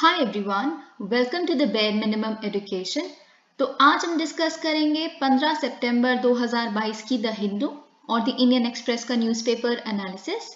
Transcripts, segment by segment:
Hi everyone, welcome to the bare minimum education. तो आज हम डिस्कस करेंगे 15 सितंबर 2022 की द हिंदू और द इंडियन एक्सप्रेस का newspaper analysis.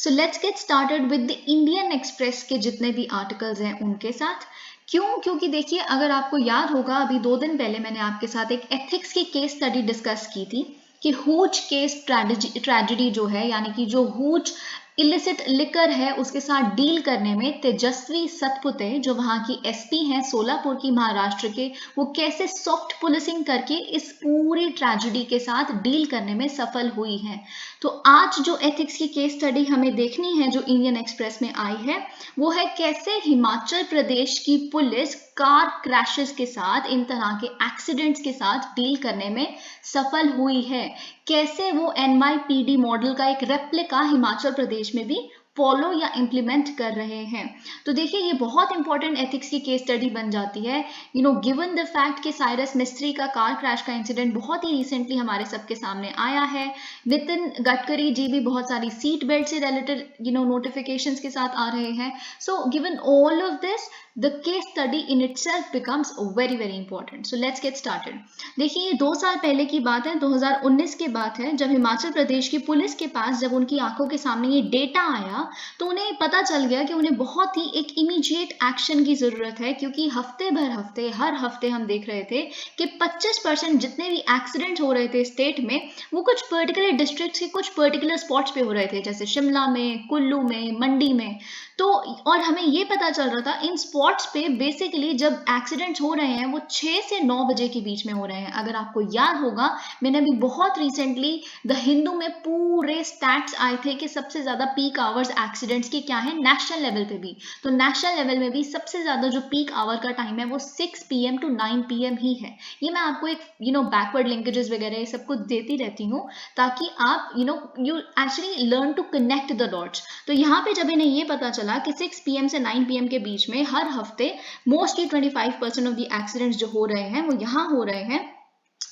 So let's get started with the Indian express के जितने भी आर्टिकल्स हैं उनके साथ। क्योंकि देखिए, अगर आपको याद होगा, अभी 2 दिन पहले मैंने आपके साथ एक एथिक्स की केस स्टडी डिस्कस की थी कि हूच केस ट्रेजेडी जो है, यानी कि जो हूच इलिसिट लिकर है उसके साथ डील करने में तेजस्वी सतपुते, जो वहां की एसपी हैं सोलापुर की महाराष्ट्र के, वो कैसे सॉफ्ट पुलिसिंग करके इस पूरी ट्रेजेडी के साथ डील करने में सफल हुई है। तो आज जो एथिक्स की केस स्टडी हमें देखनी है, जो इंडियन एक्सप्रेस में आई है, वो है कैसे हिमाचल प्रदेश की पुलिस कार क्रैशेस के साथ, इन तरह के एक्सीडेंट्स के साथ डील करने में सफल हुई है। कैसे वो NYPD मॉडल का एक रेप्लिका हिमाचल प्रदेश में भी फॉलो या इम्प्लीमेंट कर रहे हैं। तो देखिए, ये बहुत इंपॉर्टेंट एथिक्स की केस स्टडी बन जाती है। गिवन द फैक्ट कि साइरस मिस्त्री का कार क्रैश का इंसिडेंट बहुत ही रिसेंटली हमारे सबके सामने आया है। नितिन गडकरी जी भी बहुत सारी सीट बेल्ट से रिलेटेड नोटिफिकेशंस के साथ आ रहे हैं। So given all of this, the case study in itself becomes very very important. So let's get started. देखिए, ये 2 साल पहले की बात है, 2019 की बात है, जब हिमाचल प्रदेश की पुलिस के पास जब उनकी आंखों के सामने ये डेटा आया तो उन्हें पता चल गया कि उन्हें बहुत ही एक इमीडिएट एक्शन की जरूरत है। क्योंकि हर हफ्ते हम देख रहे थे कि 25% जितने भी एक्सीडेंट हो रहे थे स्टेट में, वो कुछ पर्टिकुलर डिस्ट्रिक्ट के कुछ पर्टिकुलर स्पॉट्स पे हो रहे थे, जैसे शिमला में, कुल्लू में, मंडी में। तो और हमें ये पता चल रहा था इन स्पॉट्स पे बेसिकली जब एक्सीडेंट्स हो रहे हैं वो 6 से 9 बजे के बीच में हो रहे हैं। अगर आपको याद होगा, मैंने अभी बहुत रिसेंटली द हिंदू में पूरे स्टैट्स आए थे कि सबसे ज्यादा पीक आवर्स एक्सीडेंट्स के क्या है नेशनल लेवल पे भी। तो नेशनल लेवल में भी सबसे ज्यादा जो पीक आवर का टाइम है वो 6 PM to 9 PM ही है। ये मैं आपको एक बैकवर्ड लिंकेजेस वगैरह ये सब कुछ देती रहती हूँ, ताकि आप you actually learn to connect the dots. तो यहाँ पे जब इन्हें ये पता चला कि 6 PM से 9 PM के बीच में हर हफ्ते मोस्टली 25% ऑफ द एक्सीडेंट्स जो हो रहे हैं वो यहाँ हो रहे हैं,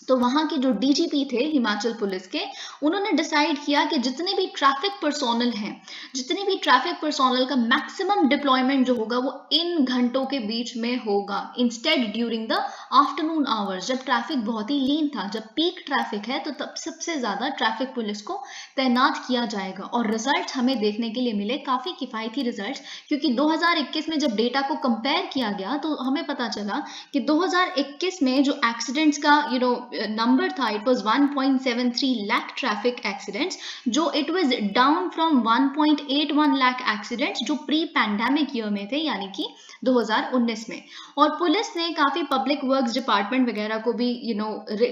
तो वहां के जो डीजीपी थे हिमाचल पुलिस के, उन्होंने डिसाइड किया कि जितने भी ट्रैफिक पर्सोनल का मैक्सिमम डिप्लॉयमेंट जो होगा वो इन घंटों के बीच में होगा, instead during the afternoon hours, जब ट्रैफिक बहुत ही लीन था, जब पीक ट्रैफिक है तो तब सबसे ज्यादा ट्रैफिक पुलिस को तैनात किया जाएगा। और रिजल्ट हमें देखने के लिए मिले काफी किफायती रिजल्ट, क्योंकि 2021 में जब डेटा को कंपेयर किया गया तो हमें पता चला कि 2021 में जो एक्सीडेंट्स का नंबर था, it was 1.73 lakh traffic accidents, जो it was down from 1.81 lakh accidents जो प्री पैंडेमिक ईयर में थे, यानी कि 2019 में। और पुलिस ने काफी पब्लिक वर्क्स डिपार्टमेंट वगैरह को भी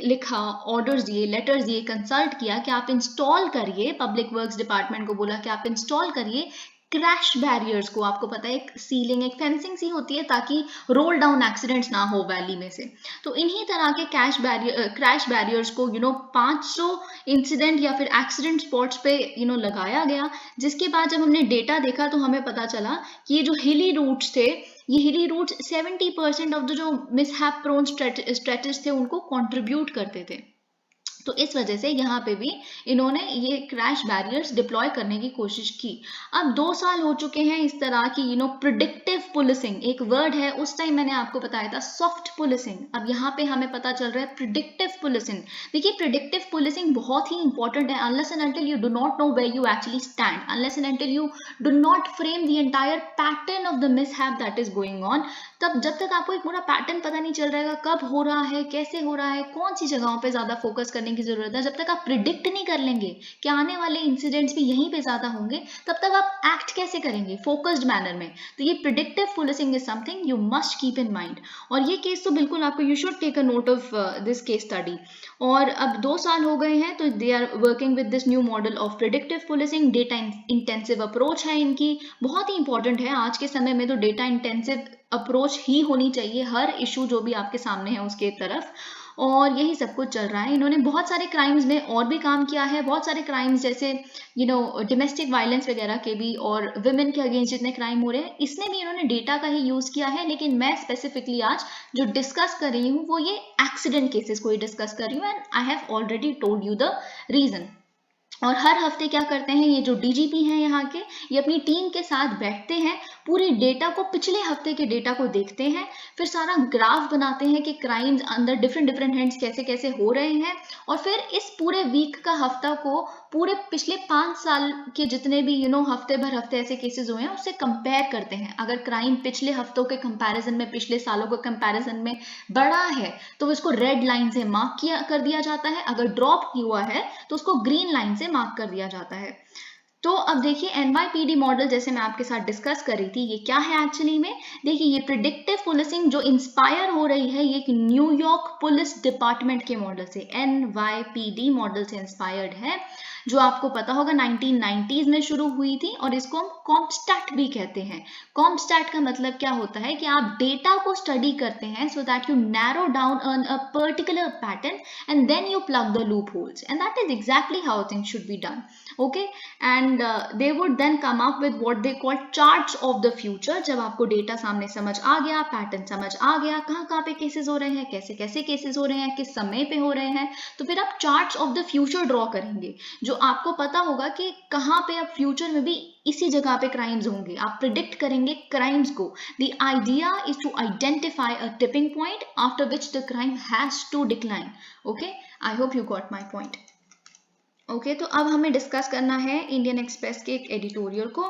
लिखा, ऑर्डर्स दिए, लेटर्स दिए, कंसल्ट किया कि आप इंस्टॉल करिए, पब्लिक वर्क्स डिपार्टमेंट को बोला कि आप इंस्टॉल करिए क्रैश बैरियर्स को। आपको पता है एक सीलिंग, एक फेंसिंग सी होती है ताकि रोल डाउन एक्सीडेंट्स ना हो वैली में से। तो इन्हीं तरह के क्रैश बैरियर्स को 500 इंसिडेंट या फिर एक्सीडेंट स्पॉट्स पे लगाया गया। जिसके बाद जब हमने डेटा देखा तो हमें पता चला कि ये जो हिली रूट्स थे, ये हिली रूट्स 70% ऑफ द जो मिसहैप प्रोन स्ट्रेचेस थे उनको कंट्रीब्यूट करते थे। तो इस वजह से यहाँ पे भी इन्होंने ये क्रैश बैरियर्स डिप्लॉय करने की कोशिश की। अब 2 साल हो चुके हैं इस तरह की प्रिडिक्टिव पुलिसिंग, एक वर्ड है, उस टाइम मैंने आपको बताया था सॉफ्ट पुलिसिंग, अब यहाँ पे हमें पता चल रहा है प्रिडिक्टिव पुलिसिंग। देखिए, प्रिडिक्टिव पुलिसिंग बहुत ही इंपॉर्टेंट है। Unless and until you do not know where you actually stand, unless and until you do not frame the entire pattern of the mishap that is going on, तब जब तक आपको एक पूरा pattern पता नहीं चल रहेगा, कब हो रहा है, कैसे हो रहा है, कौन सी जगहों पे ज्यादा फोकस करने की जरूरत है, जब तक आप प्रिडिक्ट नहीं कर लेंगे कि आने वाले इंसिडेंट्स भी यहीं पे ज्यादा होंगे, तब तक आप एक्ट कैसे करेंगे फोकस्ड मैनर में। तो ये predictive policing is something you must keep in mind. और ये केस तो बिल्कुल आपको, you should take a note of this case study. और अब 2 साल हो गए हैं तो they are working with this new model of predictive policing. Data intensive approach है इनकी, बहुत ही इंपॉर्टेंट है आज के समय में, तो डेटा इंटेंसिव अप्रोच ही होनी चाहिए हर इशू जो भी आपके सामने है उसके तरफ। और यही सब कुछ चल रहा है। इन्होंने बहुत सारे क्राइम्स में और भी काम किया है, बहुत सारे क्राइम्स जैसे डोमेस्टिक वायलेंस वगैरह के भी, और विमेन के अगेंस्ट जितने क्राइम हो रहे हैं इसमें भी इन्होंने डेटा का ही यूज किया है। लेकिन मैं स्पेसिफिकली आज जो डिस्कस कर रही हूँ वो ये एक्सीडेंट केसेस को ही डिस्कस कर रही हूँ, and I have already told you the reason. और हर हफ्ते क्या करते हैं ये जो डीजीपी हैं यहाँ के, ये अपनी टीम के साथ बैठते हैं, पूरे डेटा को, पिछले हफ्ते के डेटा को देखते हैं, फिर सारा ग्राफ बनाते हैं कि क्राइम्स अंदर डिफरेंट डिफरेंट हैंड्स कैसे कैसे हो रहे हैं, और फिर इस पूरे वीक का हफ्ता को पूरे पिछले 5 साल के जितने भी हफ्ते भर हफ्ते ऐसे केसेस हुए हैं उससे कंपेयर करते हैं। अगर क्राइम पिछले हफ्तों के कंपैरिजन में, पिछले सालों के कंपैरिजन में बढ़ा है तो इसको रेड लाइन से मार्क किया कर दिया जाता है, अगर ड्रॉप हुआ है तो उसको ग्रीन लाइन से मार्क कर दिया जाता है। तो अब देखिए NYPD मॉडल जैसे मैं आपके साथ डिस्कस कर रही थी, ये क्या है एक्चुअली में? देखिए ये प्रिडिक्टिव पुलिसिंग जो इंस्पायर हो रही है, ये एक न्यूयॉर्क पुलिस डिपार्टमेंट के मॉडल से, NYPD मॉडल से इंस्पायर्ड है, जो आपको पता होगा 1990s में शुरू हुई थी, और इसको हम कॉम्पस्टैट भी कहते हैं। कॉम्पस्टैट का मतलब क्या होता है कि आप डेटा को स्टडी करते हैं so that you narrow down on a particular pattern and then you plug the loopholes, and that is exactly how things should be done. Okay, and they would then come up with what they call charts of the future. जब आपको data सामने समझ आ गया, pattern समझ आ गया, कहाँ कहाँ पे केसेस हो रहे हैं, कैसे कैसे केसेस हो रहे हैं, किस समय पे हो रहे हैं, तो फिर आप charts of the future draw करेंगे, जो आपको पता होगा कि कहाँ पे अब फ्यूचर में भी इसी जगह पे क्राइम्स होंगे। आप प्रिडिक्ट करेंगे क्राइम्स को। The idea is to identify a tipping point after which the crime has to decline. Okay, I hope you got my point. Okay, तो अब हमें डिस्कस करना है इंडियन एक्सप्रेस के एक एडिटोरियल को,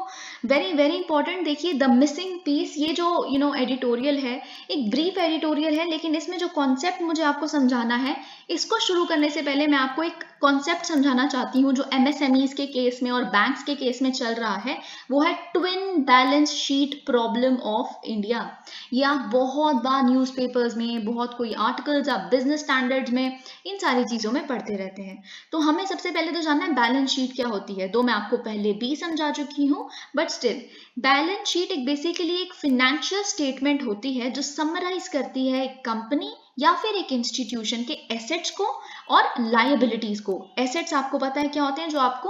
वेरी वेरी इंपॉर्टेंट। देखिए द मिसिंग पीस, ये जो एडिटोरियल है, एक ब्रीफ एडिटोरियल है, लेकिन इसमें जो कॉन्सेप्ट मुझे आपको समझाना है, इसको शुरू करने से पहले मैं आपको एक कॉन्सेप्ट समझाना चाहती हूँ जो MSMEs के केस में और बैंक्स के केस में चल रहा है, वो है twin balance sheet problem of India. ये आप बहुत बार न्यूज़पेपर्स में, बहुत कोई आर्टिकल्स आप बिजनेस स्टैंडर्ड्स में, इन सारी चीज़ों में पढ़ते रहते हैं। तो हमें सबसे पहले तो जानना है बैलेंस शीट क्या होती है। दो मैं आपको पहले भी समझा चुकी हूँ, बट स्टिल बैलेंस शीट एक बेसिकली एक फिनेंशियल स्टेटमेंट होती है जो समराइज करती है एक कंपनी या फिर एक इंस्टीट्यूशन के एसेट्स को और लायबिलिटीज को। एसेट्स आपको पता है क्या होते हैं, जो आपको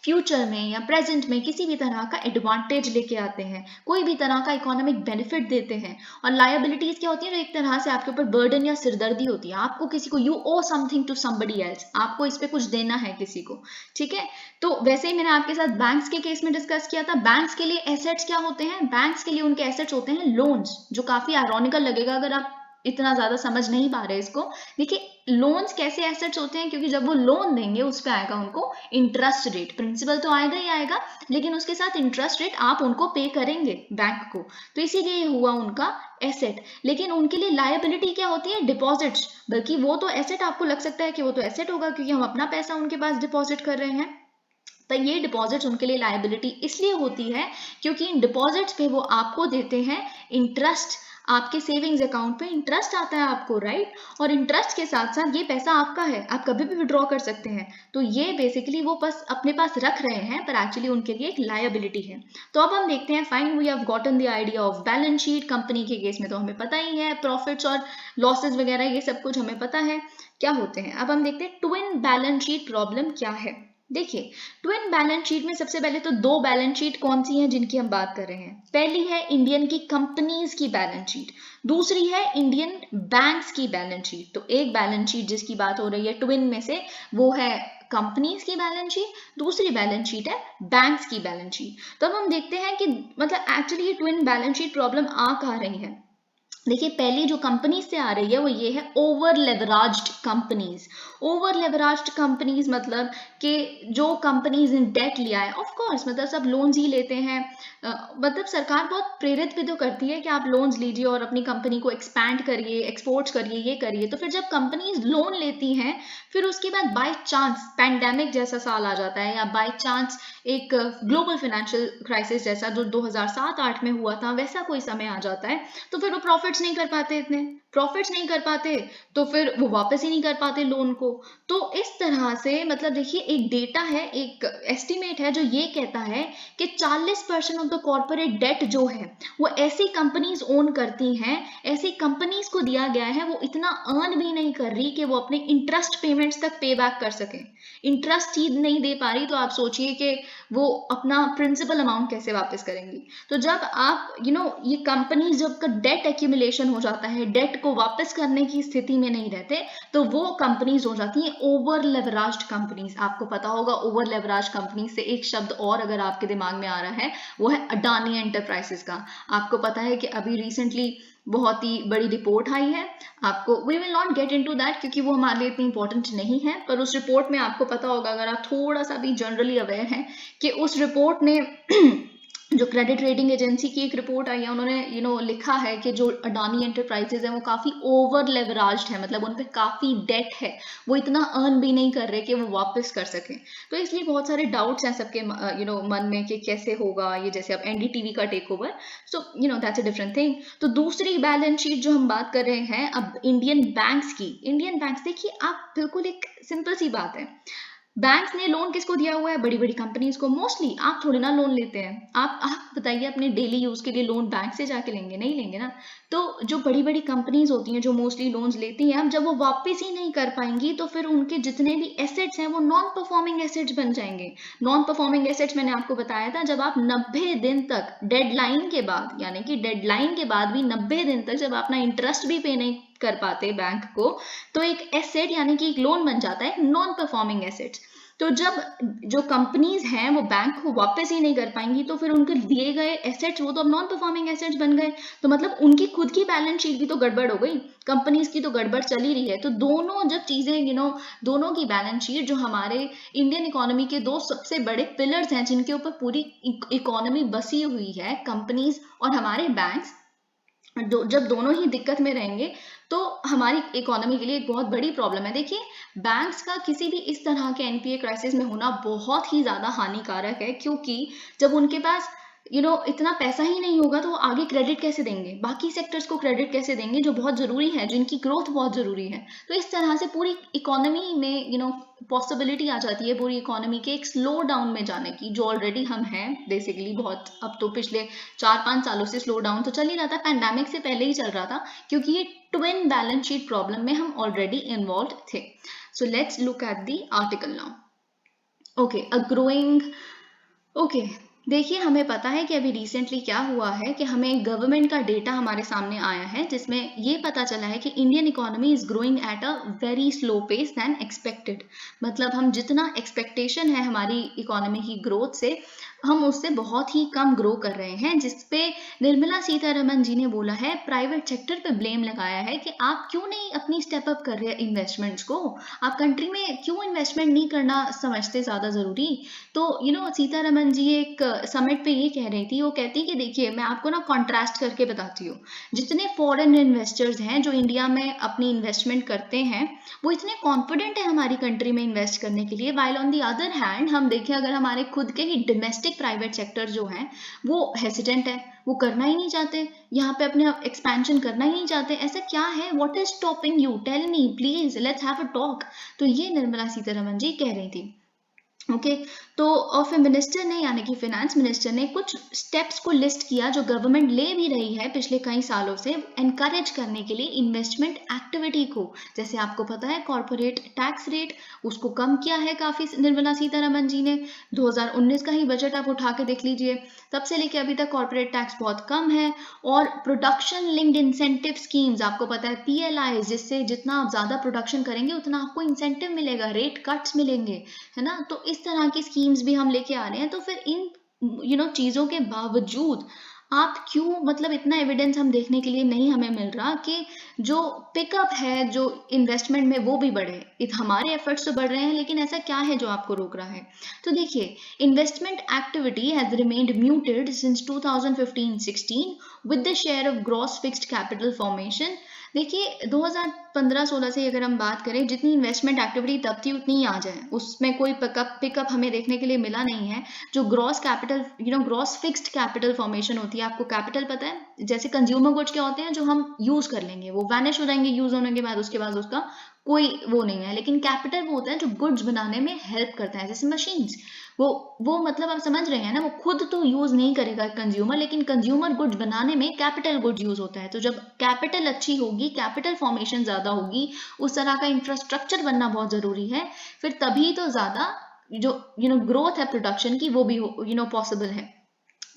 फ्यूचर में या प्रेजेंट में किसी भी तरह का एडवांटेज लेके आते हैं, कोई भी तरह का इकोनॉमिक बेनिफिट देते हैं। और लायबिलिटीज क्या होती है, जो एक तरह से आपके ऊपर बर्डन या सिरदर्दी होती है, आपको किसी को, you owe something to somebody else, आपको इस पे कुछ देना है किसी को। ठीक है, तो वैसे ही मैंने आपके साथ बैंक्स के केस में डिस्कस किया था। बैंक्स के लिए एसेट्स क्या होते हैं? बैंक्स के लिए उनके एसेट्स होते हैं लोन्स, जो काफी आयरॉनिकल लगेगा अगर आप इतना ज्यादा समझ नहीं पा रहे इसको। देखिए लोन्स कैसे एसेट्स होते हैं, क्योंकि जब वो लोन देंगे उस पर आएगा उनको इंटरेस्ट रेट, प्रिंसिपल तो आएगा ही आएगा, लेकिन उसके साथ इंटरेस्ट रेट आप उनको पे करेंगे बैंक को, तो इसीलिए ये हुआ उनका एसेट। लेकिन उनके लिए लायबिलिटी क्या होती है? डिपॉजिट्स। बल्कि वो तो एसेट, आपको लग सकता है कि वो तो एसेट होगा क्योंकि हम अपना पैसा उनके पास डिपॉजिट कर रहे हैं, पर ये डिपॉजिट्स उनके लिए लायबिलिटी इसलिए होती है क्योंकि इन डिपॉजिट्स पे वो आपको देते हैं इंटरेस्ट। आपके सेविंग्स अकाउंट पे इंटरेस्ट आता है आपको, राइट? और इंटरेस्ट के साथ साथ ये पैसा आपका है, आप कभी भी विड्रॉ कर सकते हैं। तो ये बेसिकली वो बस अपने पास रख रहे हैं, पर एक्चुअली उनके लिए एक लायबिलिटी है। तो अब हम देखते हैं, fine, we have gotten the idea of balance sheet. Company के केस में तो हमें पता ही है, प्रॉफिट्स और लॉसेस वगैरह ये सब कुछ हमें पता है क्या होते हैं। अब हम देखते हैं ट्विन बैलेंस शीट प्रॉब्लम क्या है। देखिए ट्विन बैलेंस शीट में सबसे पहले तो दो बैलेंस शीट कौन सी हैं जिनकी हम बात कर रहे हैं? पहली है इंडियन की कंपनीज की बैलेंस शीट, दूसरी है इंडियन बैंक्स की बैलेंस शीट। तो एक बैलेंस शीट जिसकी बात हो रही है ट्विन में से, वो है कंपनीज की बैलेंस शीट, दूसरी बैलेंस शीट है बैंक्स की बैलेंस शीट। तो अब हम देखते हैं कि मतलब एक्चुअली ये ट्विन बैलेंस शीट प्रॉब्लम आ कहाँ रही है। देखिए पहली जो कंपनी से आ रही है वो ये है ओवर लेवराज्ड कंपनीज। ओवर लेवराज्ड कंपनीज मतलब कि जो कंपनीज ने डेट लिया है, ऑफ कोर्स मतलब सब लोन्स ही लेते हैं। मतलब सरकार बहुत प्रेरित भी तो करती है कि आप लोन्स लीजिए और अपनी कंपनी को एक्सपैंड करिए, एक्सपोर्ट्स करिए, ये करिए। तो फिर जब कंपनीज लोन लेती हैं, फिर उसके बाद बाय चांस पैंडेमिक जैसा साल आ जाता है, या बाय चांस एक ग्लोबल फाइनेंशियल क्राइसिस जैसा जो 2007-8 में हुआ था, वैसा कोई समय आ जाता है, तो फिर वो प्रॉफिट्स नहीं कर पाते, इतने प्रॉफिट्स नहीं कर पाते, तो फिर वो वापस ही नहीं कर पाते लोन को। तो इस तरह से मतलब देखिए एक डेटा है, एक एस्टिमेट है जो ये कहता है कि 40% ऑफ द कॉर्पोरेट डेट जो है वो ऐसी कंपनीज ओन करती हैं, ऐसी कंपनीज को दिया गया है, वो इतना अर्न भी नहीं कर रही कि वो अपने इंटरेस्ट पेमेंट्स तक पे बैक कर सके। इंटरेस्ट ही नहीं दे पा रही, तो आप सोचिए कि वो अपना प्रिंसिपल अमाउंट कैसे वापस करेंगी। तो जब आप ये कंपनीज जब का डेट एक्यूमुलेशन हो जाता है, डेट को वापस करने की स्थिति में नहीं रहते, तो वो कंपनीज हो जाती हैं ओवर लेवराज्ड कंपनीज। आपको पता होगा ओवर लेवराज कंपनी से एक शब्द और अगर आपके दिमाग में आ रहा है, वो है अडानी एंटरप्राइजेस का। आपको पता है कि अभी रिसेंटली बहुत ही बड़ी रिपोर्ट आई है, आपको we will not get into that क्योंकि वो हमारे लिए इतनी इंपॉर्टेंट नहीं है, पर उस रिपोर्ट में आपको पता होगा, अगर आप थोड़ा सा भी जनरली अवेयर हैं, कि उस रिपोर्ट ने जो क्रेडिट रेटिंग एजेंसी की एक रिपोर्ट आई है, उन्होंने लिखा है कि जो अडानी एंटरप्राइजेज है वो काफी ओवर लेवराज्ड है, मतलब उन पे काफी डेट है, वो इतना अर्न भी नहीं कर रहे कि वो वापस कर सकें। तो इसलिए बहुत सारे डाउट्स हैं सबके मन में कि कैसे होगा ये, जैसे अब एनडीटीवी का take over, so that's a different thing. तो दूसरी बैलेंस शीट जो हम बात कर रहे हैं अब इंडियन बैंक्स की, इंडियन बैंक्स, देखिए आप बिल्कुल एक सिंपल सी बात है, बैंक्स ने लोन किसको दिया हुआ है, बड़ी बड़ी कंपनीज को। मोस्टली आप थोड़ी ना लोन लेते हैं, आप बताइए अपने डेली यूज के लिए लोन बैंक से जाके लेंगे, नहीं लेंगे ना। तो जो बड़ी बड़ी कंपनीज होती हैं जो मोस्टली लोन्स लेती हैं, अब जब वो वापस ही नहीं कर पाएंगी तो फिर उनके जितने भी एसेट्स हैं वो नॉन परफॉर्मिंग एसेट्स बन जाएंगे। नॉन परफॉर्मिंग एसेट्स मैंने आपको बताया था, जब आप 90 दिन तक डेडलाइन के बाद, यानी कि डेडलाइन के बाद भी 90 दिन तक जब अपना इंटरेस्ट भी पे नहीं कर पाते बैंक को, तो एक एसेट यानी कि एक लोन बन जाता है नॉन परफॉर्मिंग एसेट्स। तो जब जो कंपनीज हैं वो बैंक को वापस ही नहीं कर पाएंगी तो फिर उनके दिए गए एसेट्स वो तो अब नॉन परफॉर्मिंग एसेट्स बन गए, तो मतलब उनकी खुद की बैलेंस शीट भी तो गड़बड़ हो गई, कंपनीज की तो गड़बड़ चल ही रही है। तो दोनों जब चीजें दोनों की बैलेंस शीट, जो हमारे इंडियन इकोनॉमी के दो सबसे बड़े पिलर्स हैं जिनके ऊपर पूरी इकोनॉमी बसी हुई है, कंपनीज और हमारे बैंक्स, जब दोनों ही दिक्कत में रहेंगे तो हमारी इकोनॉमी के लिए एक बहुत बड़ी प्रॉब्लम है। देखिए बैंक्स का किसी भी इस तरह के एनपीए क्राइसिस में होना बहुत ही ज्यादा हानिकारक है, क्योंकि जब उनके पास इतना पैसा ही नहीं होगा तो वो आगे क्रेडिट कैसे देंगे, बाकी सेक्टर्स को क्रेडिट कैसे देंगे जो बहुत जरूरी है, जिनकी ग्रोथ बहुत जरूरी है। तो इस तरह से पूरी इकोनॉमी में पॉसिबिलिटी आ जाती है पूरी इकोनॉमी के एक स्लो डाउन में जाने की, जो ऑलरेडी हम हैं बेसिकली बहुत, अब तो पिछले 4-5 सालों से स्लो डाउन तो चल ही रहा था, पैंडेमिक से पहले ही चल रहा था, क्योंकि ये ट्विन बैलेंस शीट प्रॉब्लम में हम ऑलरेडी इन्वॉल्व थे। So let's look at the article now. Okay, a growing, okay, देखिए हमें पता है कि अभी रिसेंटली क्या हुआ है कि हमें गवर्नमेंट का डेटा हमारे सामने आया है जिसमें ये पता चला है कि Indian economy is growing at a very slow pace than expected. मतलब हम जितना एक्सपेक्टेशन है हमारी इकोनॉमी की ग्रोथ से, हम उससे बहुत ही कम ग्रो कर रहे हैं, जिसपे निर्मला सीतारमन जी ने बोला है, प्राइवेट सेक्टर पे ब्लेम लगाया है कि आप क्यों नहीं अपनी स्टेप अप कर रहे इन्वेस्टमेंट्स को, आप कंट्री में क्यों इन्वेस्टमेंट नहीं करना समझते ज्यादा जरूरी। तो सीतारमन जी एक समिट पे ये कह रही थी, वो कहती कि देखिए मैं आपको ना कॉन्ट्रास्ट करके बताती हूँ, जितने फॉरेन इन्वेस्टर्स हैं जो इंडिया में अपनी इन्वेस्टमेंट करते हैं वो इतने कॉन्फिडेंट है हमारी कंट्री में इन्वेस्ट करने के लिए, while on the other hand हम देखें अगर हमारे खुद के ही डोमेस्टिक प्राइवेट सेक्टर जो हैं वो हेसिडेंट है, वो करना ही नहीं चाहते, यहाँ पे अपने एक्सपेंशन करना ही नहीं चाहते। ऐसा क्या है, what is stopping you, tell me please, let's have a talk. तो ये निर्मला सीतारमन जी कह रही थी। ओके, तो और फिर मिनिस्टर ने यानी कि फाइनेंस मिनिस्टर ने कुछ स्टेप्स को लिस्ट किया जो गवर्नमेंट ले भी रही है पिछले कई सालों से एनकरेज करने के लिए इन्वेस्टमेंट एक्टिविटी को। जैसे आपको पता है कॉर्पोरेट टैक्स रेट उसको कम किया है काफी निर्मला सीतारमन जी ने, 2019 का ही बजट आप उठा के देख लीजिए, तब से लेके अभी तक कॉर्पोरेट टैक्स बहुत कम है। और प्रोडक्शन लिंक्ड इंसेंटिव स्कीम्स, आपको पता है पीएलआई, जिससे जितना आप ज्यादा प्रोडक्शन करेंगे उतना आपको इंसेंटिव मिलेगा, रेट कट्स मिलेंगे, है ना। तो इस तरह की स्कीम्स भी हम लेके आ रहे हैं। तो फिर इन चीजों के बावजूद आप क्यों, मतलब इतना एविडेंस हम देखने के लिए नहीं हमें मिल रहा कि जो पिकअप है जो इन्वेस्टमेंट में वो भी बढ़े। हमारे एफर्ट्स तो बढ़ रहे हैं लेकिन ऐसा क्या है जो आपको रोक रहा है। तो देखिए investment activity has remained muted since 2015-16 with the share of gross fixed capital formation. देखिए 2015-16 से अगर हम बात करें, जितनी इन्वेस्टमेंट एक्टिविटी तब थी उतनी ही आज है, उसमें कोई पिकअप हमें देखने के लिए मिला नहीं है। जो gross capital gross fixed capital formation होती है, आपको कैपिटल पता है, जैसे कंज्यूमर गुड्स क्या होते हैं जो हम यूज कर लेंगे वो वैनिश हो जाएंगे यूज होने के बाद, उसके बाद उसका कोई वो नहीं है। लेकिन कैपिटल वो होता है जो गुड्स बनाने में हेल्प करता है, जैसे मशीन्स, वो मतलब आप समझ रहे हैं ना, वो खुद तो यूज नहीं करेगा कंज्यूमर, लेकिन कंज्यूमर गुड्स बनाने में कैपिटल गुड्स यूज होता है। तो जब कैपिटल अच्छी होगी, कैपिटल फॉर्मेशन ज्यादा होगी, उस तरह का इंफ्रास्ट्रक्चर बनना बहुत जरूरी है, फिर तभी तो ज्यादा जो ग्रोथ है प्रोडक्शन की वो भी पॉसिबल है।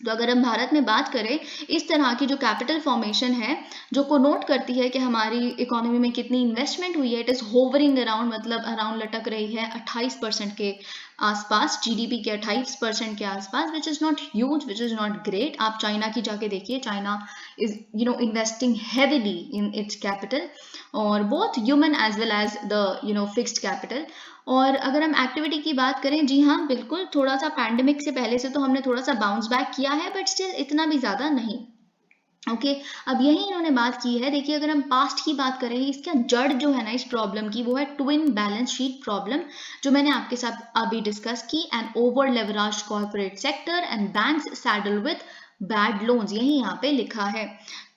तो अगर हम भारत में बात करें, इस तरह की जो कैपिटल फॉर्मेशन है जो को नोट करती है कि हमारी इकोनॉमी में कितनी इन्वेस्टमेंट हुई है, इट इज होवरिंग अराउंड, मतलब अराउंड लटक रही है 28% के आसपास, जीडीपी के 28% के आसपास, which is not huge, which is not great. आप चाइना की जाके देखिए, China is investing heavily in its capital, और both human as well as the fixed capital. और अगर हम एक्टिविटी की बात करें, जी हाँ बिल्कुल, थोड़ा सा पैंडेमिक से पहले से तो हमने थोड़ा सा बाउंस बैक किया है, बट स्टिल इतना भी ज़्यादा नहीं। ओके अब यही इन्होंने बात की है। देखिए अगर हम पास्ट की बात करें, इसका जड़ जो है ना इस प्रॉब्लम की, वो है ट्विन बैलेंस शीट प्रॉब्लम, जो मैंने आपके साथ अभी डिस्कस की। And over leveraged corporate sector and banks saddled with bad loans, यही यहाँ पे लिखा है।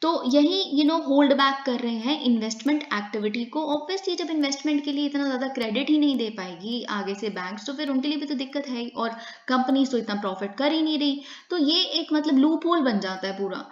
तो यही होल्ड बैक कर रहे हैं इन्वेस्टमेंट एक्टिविटी को। ऑब्वियसली जब इन्वेस्टमेंट के लिए इतना ज़्यादा क्रेडिट ही नहीं दे पाएगी आगे से बैंक्स, तो फिर उनके लिए भी तो दिक्कत है, और कंपनीज तो इतना प्रॉफिट कर ही नहीं रही, तो ये एक मतलब लूप होल बन जाता है पूरा।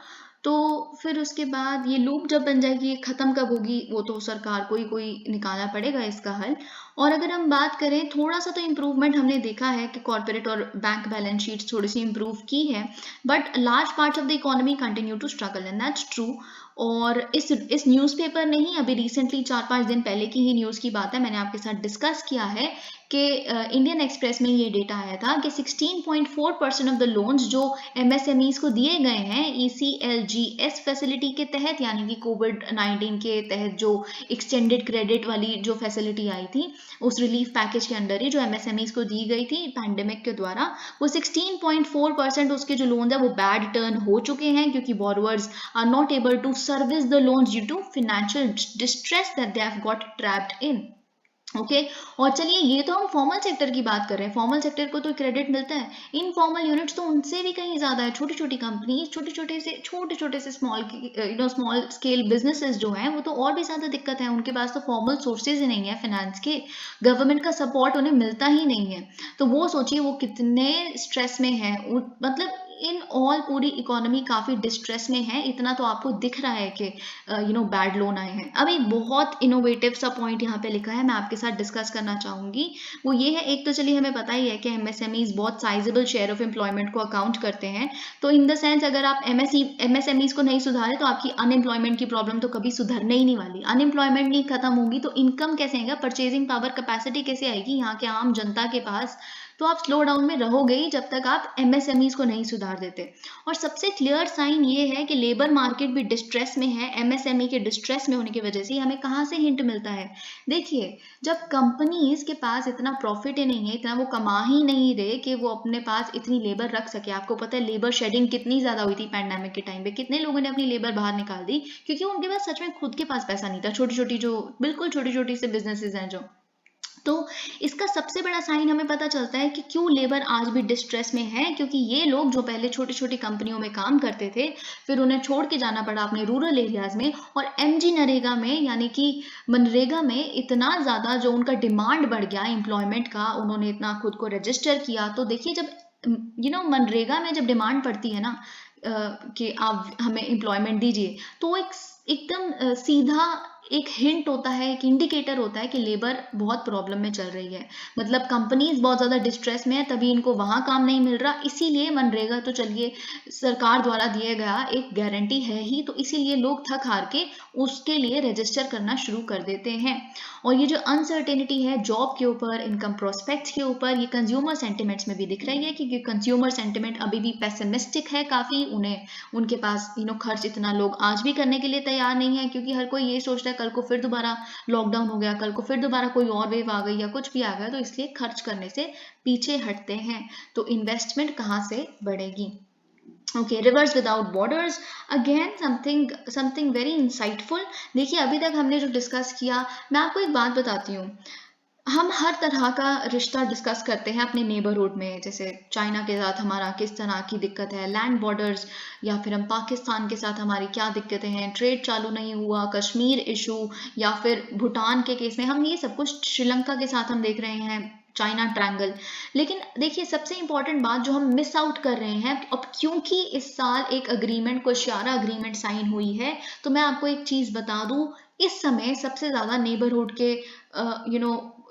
तो फिर उसके बाद ये लूप जब बन जाएगी, खत्म कब होगी, वो तो सरकार को ही कोई निकालना पड़ेगा इसका हल। और अगर हम बात करें, थोड़ा सा तो इम्प्रूवमेंट हमने देखा है कि कॉर्पोरेट और बैंक बैलेंस शीट्स थोड़ी सी इम्प्रूव की है, but large parts of the economy continue to struggle, and that's true. और इस न्यूज़पेपर ने ही अभी रिसेंटली 4-5 दिन पहले की ही न्यूज़ की बात है, मैंने आपके साथ डिस्कस किया है कि इंडियन एक्सप्रेस में ये डेटा आया था कि 16.4% ऑफ द लोन्स जो एमएसएमईज को दिए गए हैं ECLGS फैसिलिटी के तहत, यानी कि कोविड-19 के तहत जो एक्सटेंडेड क्रेडिट वाली जो फैसिलिटी आई थी, उस रिलीफ पैकेज के अंदर ही जो एमएसएमईज को दी गई थी पैंडेमिक के द्वारा, वो 16.4% उसके जो लोन है वो बैड टर्न हो चुके हैं, क्योंकि borrowers are not able to service the loans due to financial distress that they have got trapped in. Okay और चलिए, ये तो हम फॉर्मल सेक्टर की बात कर रहे हैं, फॉर्मल सेक्टर को तो क्रेडिट मिलता है। इनफॉर्मल यूनिट्स तो उनसे भी कहीं ज्यादा है, छोटी छोटी कंपनी, छोटे छोटे से स्मॉल स्केल बिजनेसेस जो हैं, वो तो और भी ज्यादा दिक्कत है, उनके पास तो फॉर्मल सोर्सेज ही नहीं है फाइनेंस के, गवर्नमेंट का सपोर्ट उन्हें मिलता ही नहीं है। तो वो सोचिए वो कितने स्ट्रेस में है, मतलब इन ऑल पूरी इकोनॉमी काफी डिस्ट्रेस में है। इतना तो आपको दिख रहा है कि बैड लोन आए हैं। अब एक बहुत इनोवेटिव सा पॉइंट यहाँ पे लिखा है, मैं आपके साथ डिस्कस करना चाहूंगी। वो ये है, एक तो चलिए हमें पता ही है कि एमएसएमईज बहुत साइजेबल शेयर ऑफ एम्प्लॉयमेंट को अकाउंट करते हैं, तो इन द सेंस अगर आप एमएसएमईज को नहीं सुधारे तो आपकी अनएम्प्लॉयमेंट की प्रॉब्लम तो कभी सुधरने ही नहीं वाली। अनएम्प्लॉयमेंट नहीं खत्म होगी तो इनकम कैसे आएगा, परचेजिंग पावर कैपेसिटी कैसे आएगी यहाँ के आम जनता के पास। तो आप स्लो डाउन में रहोगे ही जब तक आप एमएसएमईज को नहीं सुधार देते। और सबसे क्लियर साइन ये है कि लेबर मार्केट भी डिस्ट्रेस में है, एमएसएमई के डिस्ट्रेस में होने की वजह से। हमें कहाँ से हिंट मिलता है, देखिए जब कंपनीज के पास इतना प्रॉफिट ही नहीं है, इतना वो कमा ही नहीं रहे कि वो अपने पास इतनी लेबर रख सके। आपको पता है लेबर शेडिंग कितनी ज्यादा हुई थी पैंडेमिक के टाइम पे, कितने लोगों ने अपनी लेबर बाहर निकाल दी, क्योंकि उनके पास सच में खुद के पास पैसा नहीं था। छोटी छोटी जो बिल्कुल छोटी छोटी से बिजनेसेस हैं जो, तो इसका सबसे बड़ा साइन हमें पता चलता है कि क्यों लेबर आज भी डिस्ट्रेस में है, क्योंकि ये लोग जो पहले छोटी छोटी कंपनियों में काम करते थे, फिर उन्हें छोड़ के जाना पड़ा अपने रूरल एरियाज में, और एमजी नरेगा में यानी कि मनरेगा में इतना ज़्यादा जो उनका डिमांड बढ़ गया एम्प्लॉयमेंट का, उन्होंने इतना खुद को रजिस्टर किया। तो देखिए जब मनरेगा में जब डिमांड पड़ती है ना कि आप हमें एम्प्लॉयमेंट दीजिए, तो एकदम सीधा एक हिंट होता है, एक इंडिकेटर होता है कि लेबर बहुत प्रॉब्लम में चल रही है, मतलब कंपनीज बहुत ज़्यादा डिस्ट्रेस में है, तभी इनको वहाँ काम नहीं मिल रहा। इसीलिए मनरेगा तो चलिए सरकार द्वारा दिया गया एक गारंटी है ही, तो इसीलिए लोग थक हार के उसके लिए रजिस्टर करना शुरू कर देते हैं। और ये जो अनसर्टेनिटी है जॉब के ऊपर, इनकम प्रोस्पेक्ट्स के ऊपर, ये कंज्यूमर सेंटिमेंट्स में भी दिख रही है, क्योंकि कंज्यूमर सेंटिमेंट अभी भी पेसिमिस्टिक है काफ़ी। उनके पास खर्च इतना लोग आज भी करने के लिए तैयार नहीं है, क्योंकि हर कोई ये सोचता है कल को फिर दोबारा लॉकडाउन हो गया, कल को फिर दोबारा कोई और वेव आ गई या कुछ भी आ गया, तो इसलिए खर्च करने से पीछे हटते हैं। तो इन्वेस्टमेंट कहाँ से बढ़ेगी। Okay, reverse without borders, again something very insightful. देखिए अभी तक हमने जो डिस्कस किया, मैं आपको एक बात बताती हूँ, हम हर तरह का रिश्ता डिस्कस करते हैं अपने नेबरहुड में, जैसे चाइना के साथ हमारा किस तरह की दिक्कत है, लैंड बॉर्डर्स, या फिर हम पाकिस्तान के साथ हमारी क्या दिक्कतें हैं, ट्रेड चालू नहीं हुआ, कश्मीर इशू, या फिर भूटान के केस में हम ये सब कुछ, श्रीलंका के साथ हम देख रहे हैं चाइना ट्रायंगल। लेकिन देखिए सबसे इंपॉर्टेंट बात जो हम मिस आउट कर रहे हैं अब, क्योंकि इस साल एक अग्रीमेंट, कोशियारा अग्रीमेंट साइन हुई है, तो मैं आपको एक चीज बता दूं, इस समय सबसे ज्यादा नेबरहुड के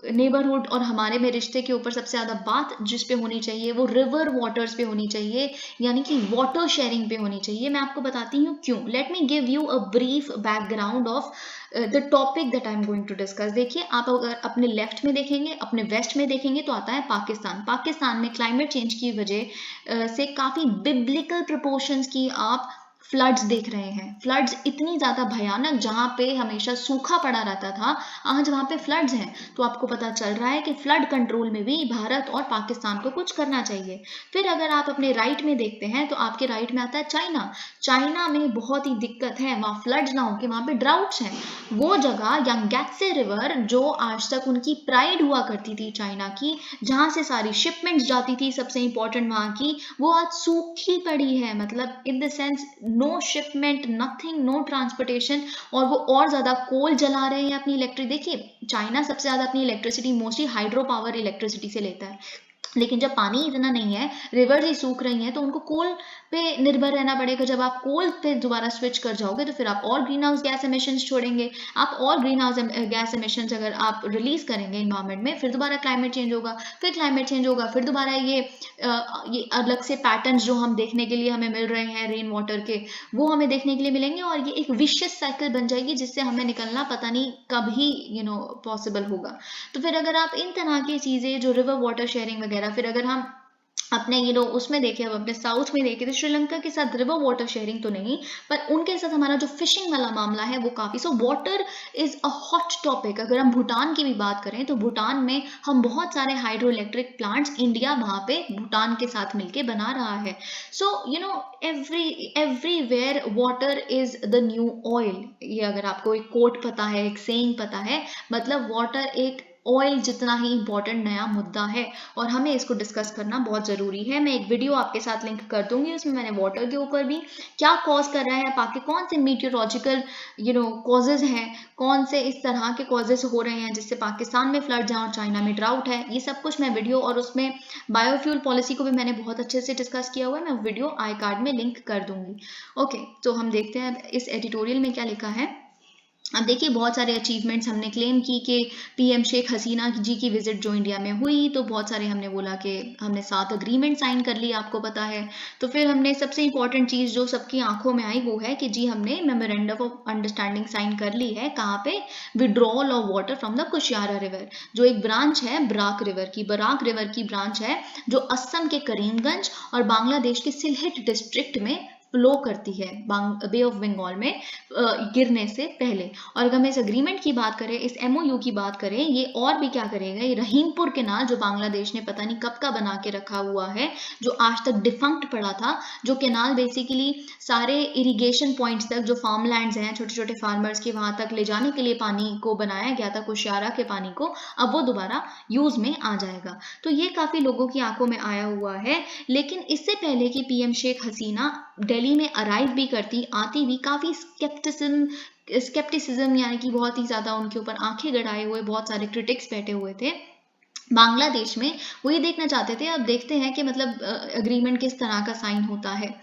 नेबरहुड और हमारे में रिश्ते के ऊपर सबसे ज़्यादा बात जिस पे होनी चाहिए वो रिवर वाटर्स पे होनी चाहिए, यानी कि वाटर शेयरिंग पे होनी चाहिए। मैं आपको बताती हूँ क्यों। Let me give you a brief background of the topic that I am going to discuss. देखिए, आप अगर अपने लेफ्ट में देखेंगे, अपने वेस्ट में देखेंगे तो आता है पाकिस्तान। पाकिस्तान में क्लाइमेट चेंज की वजह से काफ़ी बिब्लिकल प्रोपोर्शंस की आप फ्लड्स देख रहे हैं। फ्लड्स इतनी ज़्यादा भयानक, जहाँ पे हमेशा सूखा पड़ा रहता था, आज वहाँ पे फ्लड्स हैं। तो आपको पता चल रहा है कि फ्लड कंट्रोल में भी भारत और पाकिस्तान को कुछ करना चाहिए। फिर अगर आप अपने राइट में देखते हैं तो आपके राइट में आता है चाइना। चाइना में बहुत ही दिक्कत है, वहाँ फ्लड्स ना हो के वहाँ पे ड्राउट्स हैं। वो जगह यांगत्से रिवर, जो आज तक उनकी प्राइड हुआ करती थी चाइना की, जहाँ से सारी शिपमेंट्स जाती थी सबसे इंपॉर्टेंट वहाँ की, वो आज सूखी पड़ी है। मतलब in the sense no shipment, nothing, no transportation. और वो और ज़्यादा कोल जला रहे हैं अपनी इलेक्ट्रिक। देखिए, चाइना सबसे ज़्यादा अपनी electricity mostly hydro power electricity से लेता है, लेकिन जब पानी इतना नहीं है, रिवर्स ही सूख रही हैं, तो उनको कोल पे निर्भर रहना पड़ेगा। जब आप कोल पे दोबारा स्विच कर जाओगे तो फिर आप और ग्रीन हाउस गैस एमिशंस छोड़ेंगे। आप और ग्रीन हाउस गैस एमिशंस अगर आप रिलीज करेंगे इन्वायरमेंट में, फिर दोबारा क्लाइमेट चेंज होगा, फिर क्लाइमेट चेंज होगा, फिर दोबारा ये अलग से पैटर्न्स जो हम देखने के लिए हमें मिल रहे हैं रेन वाटर के, वो हमें देखने के लिए मिलेंगे, और ये एक विशियस साइकिल बन जाएगी जिससे हमें निकलना पता नहीं कब ही पॉसिबल होगा। तो फिर अगर आप इन तरह की चीज़ें जो रिवर वाटर शेयरिंग वगैरह, फिर अगर हम अपने उसमें देखें, अब अपने साउथ में देखें तो श्रीलंका के साथ रिवर वाटर शेयरिंग तो नहीं, पर उनके साथ हमारा जो फिशिंग वाला मामला है वो काफ़ी, so water is a hot topic. अगर हम भूटान की भी बात करें तो भूटान में हम बहुत सारे हाइड्रो इलेक्ट्रिक प्लांट्स, इंडिया वहाँ पे भूटान के साथ मिलके बना रहा है। So everywhere water is the new oil. ये अगर आपको एक कोट पता है, एक सेइंग पता है, मतलब वाटर एक ऑयल जितना ही इम्पोर्टेंट नया मुद्दा है, और हमें इसको डिस्कस करना बहुत ज़रूरी है। मैं एक वीडियो आपके साथ लिंक कर दूंगी, उसमें मैंने वाटर के ऊपर भी क्या कॉज कर रहा है, बाकी कौन से मीटियोलॉजिकल कॉजेज हैं, कौन से इस तरह के कॉजेज हो रहे हैं जिससे पाकिस्तान में फ्लड हैं और चाइना में ड्राउट है, ये सब कुछ मैं वीडियो, और उसमें बायोफ्यूल पॉलिसी को भी मैंने बहुत अच्छे से डिस्कस किया हुआ है। मैं वीडियो आई कार्ड में लिंक कर दूंगी। ओके, तो हम देखते हैं इस एडिटोरियल में क्या लिखा है। अब देखिए, बहुत सारे अचीवमेंट्स हमने क्लेम की कि पीएम शेख हसीना जी की विजिट जो इंडिया में हुई, तो बहुत सारे हमने बोला कि हमने 7 अग्रीमेंट साइन कर ली, आपको पता है। तो फिर हमने सबसे इंपॉर्टेंट चीज़ जो सबकी आंखों में आई वो है कि जी हमने मेमोरेंडम ऑफ अंडरस्टैंडिंग साइन कर ली है। कहाँ पे? Withdrawal of water from the Kushiyara river, जो एक ब्रांच है बराक रिवर की ब्रांच है, जो असम के करीमगंज और बांग्लादेश के सिलहेट डिस्ट्रिक्ट में फ्लो करती है बे ऑफ बंगाल में गिरने से पहले। और अगर हम इस अग्रीमेंट की बात करें, इस एमओयू की बात करें, ये और भी क्या करेगा, ये रहीमपुर केनाल जो बांग्लादेश ने पता नहीं कब का बना के रखा हुआ है, जो आज तक डिफंक्ट पड़ा था, जो केनाल बेसिकली सारे इरिगेशन पॉइंट्स तक, जो फार्म लैंड्स हैं छोटे छोटे फार्मर्स के, वहां तक ले जाने के लिए पानी को बनाया गया था, कुशियारा के पानी को, अब वो दोबारा यूज में आ जाएगा। तो ये काफी लोगों की आंखों में आया हुआ है। लेकिन इससे पहले कि पीएम शेख हसीना दिल्ली में अराइव भी आती भी काफ़ी स्केप्टिसिज्म, यानी कि बहुत ही ज़्यादा उनके ऊपर आंखें गड़ाए हुए बहुत सारे क्रिटिक्स बैठे हुए थे बांग्लादेश में। वो ये देखना चाहते थे, अब देखते हैं कि मतलब अग्रीमेंट किस तरह का साइन होता है।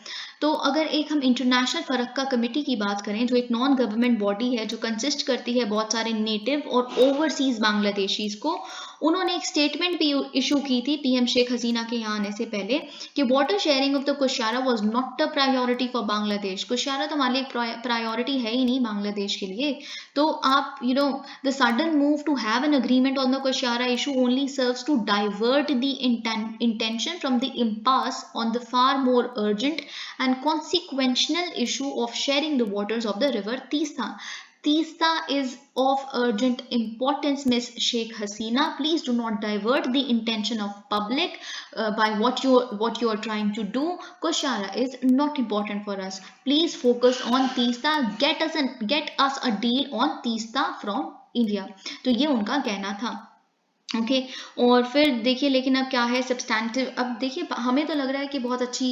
तो अगर एक हम इंटरनेशनल फरक्का कमेटी की बात करें, जो एक नॉन गवर्नमेंट बॉडी है जो कंसिस्ट करती है बहुत सारे नेटिव और ओवरसीज बांग्लादेशीज को, उन्होंने एक स्टेटमेंट भी इशू की थी पीएम शेख हसीना के यहाँ आने से पहले कि water sharing of the Kushiyara was not a priority for Bangladesh. Kushiyara तो हमारे लिए प्रायोरिटी है ही नहीं बांग्लादेश के लिए। तो आप the sudden move to have an agreement on the Kushiyara issue only serves to divert the intention from the impasse on the far more urgent and consequential issue of sharing the waters of the river Teesta. Teesta is of urgent importance, Miss Sheikh Hasina. Please do not divert the intention of public by what you are trying to do. Kushara is not important for us. Please focus on Teesta. Get us a deal on Teesta from India. तो ये उनका कहना था। Okay और फिर देखिए लेकिन अब क्या है सब्सटैंटिव, अब देखिए हमें तो लग रहा है कि बहुत अच्छी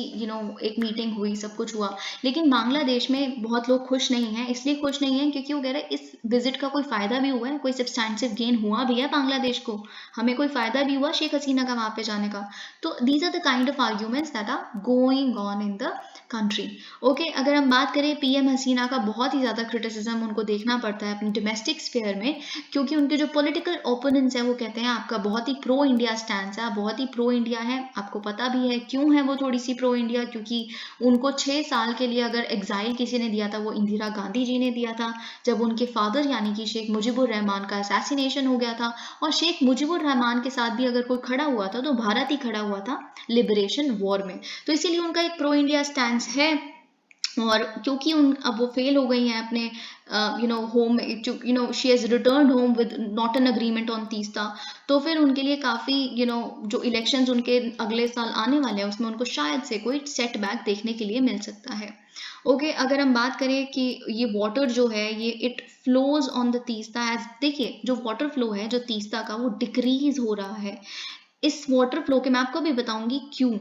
एक मीटिंग हुई, सब कुछ हुआ, लेकिन बांग्लादेश में बहुत लोग खुश नहीं हैं। इसलिए खुश नहीं हैं क्योंकि वो कह रहे हैं इस विजिट का कोई फायदा भी हुआ है, कोई सब्सटैंटिव गेन हुआ भी है बांग्लादेश को, हमें कोई फायदा भी हुआ शेख हसीना का वहां पे जाने का। तो these are the kind of arguments that are going on in the country. Okay अगर हम बात करें पीएम हसीना का, बहुत ही ज़्यादा क्रिटिसिज्म उनको देखना पड़ता है अपनी डोमेस्टिक स्फीयर में, क्योंकि उनके जो पॉलिटिकल ओपोनेंट्स हैं वो कहते हैं आपका बहुत ही प्रो इंडिया स्टैंड है, बहुत ही प्रो इंडिया है। आपको पता भी है क्यों है वो थोड़ी सी प्रो इंडिया, क्योंकि उनको 6 साल के लिए अगर एग्जाइल किसी ने दिया था वो इंदिरा गांधी जी ने दिया था, जब उनके फादर यानी कि शेख मुजीबुर रहमान का असैसिनेशन हो गया था। और शेख मुजीबुर रहमान के साथ भी अगर कोई खड़ा हुआ था तो भारत ही खड़ा हुआ था लिबरेशन वॉर में। तो इसीलिए उनका एक प्रो इंडिया स्टैंड है। और क्योंकि उन अब वो फेल हो गई हैं अपने home, she has return home with not an agreement on Teesta, तो फिर उनके लिए काफ़ी जो इलेक्शंस उनके अगले साल आने वाले हैं उसमें उनको शायद से कोई सेटबैक देखने के लिए मिल सकता है। ओके अगर हम बात करें कि ये वाटर जो है ये it flows on the Teesta, as देखिए जो वाटर फ्लो है जो तीस्ता का वो डिक्रीज हो रहा है। इस वाटर फ्लो के मैं आपको भी बताऊंगी क्यों।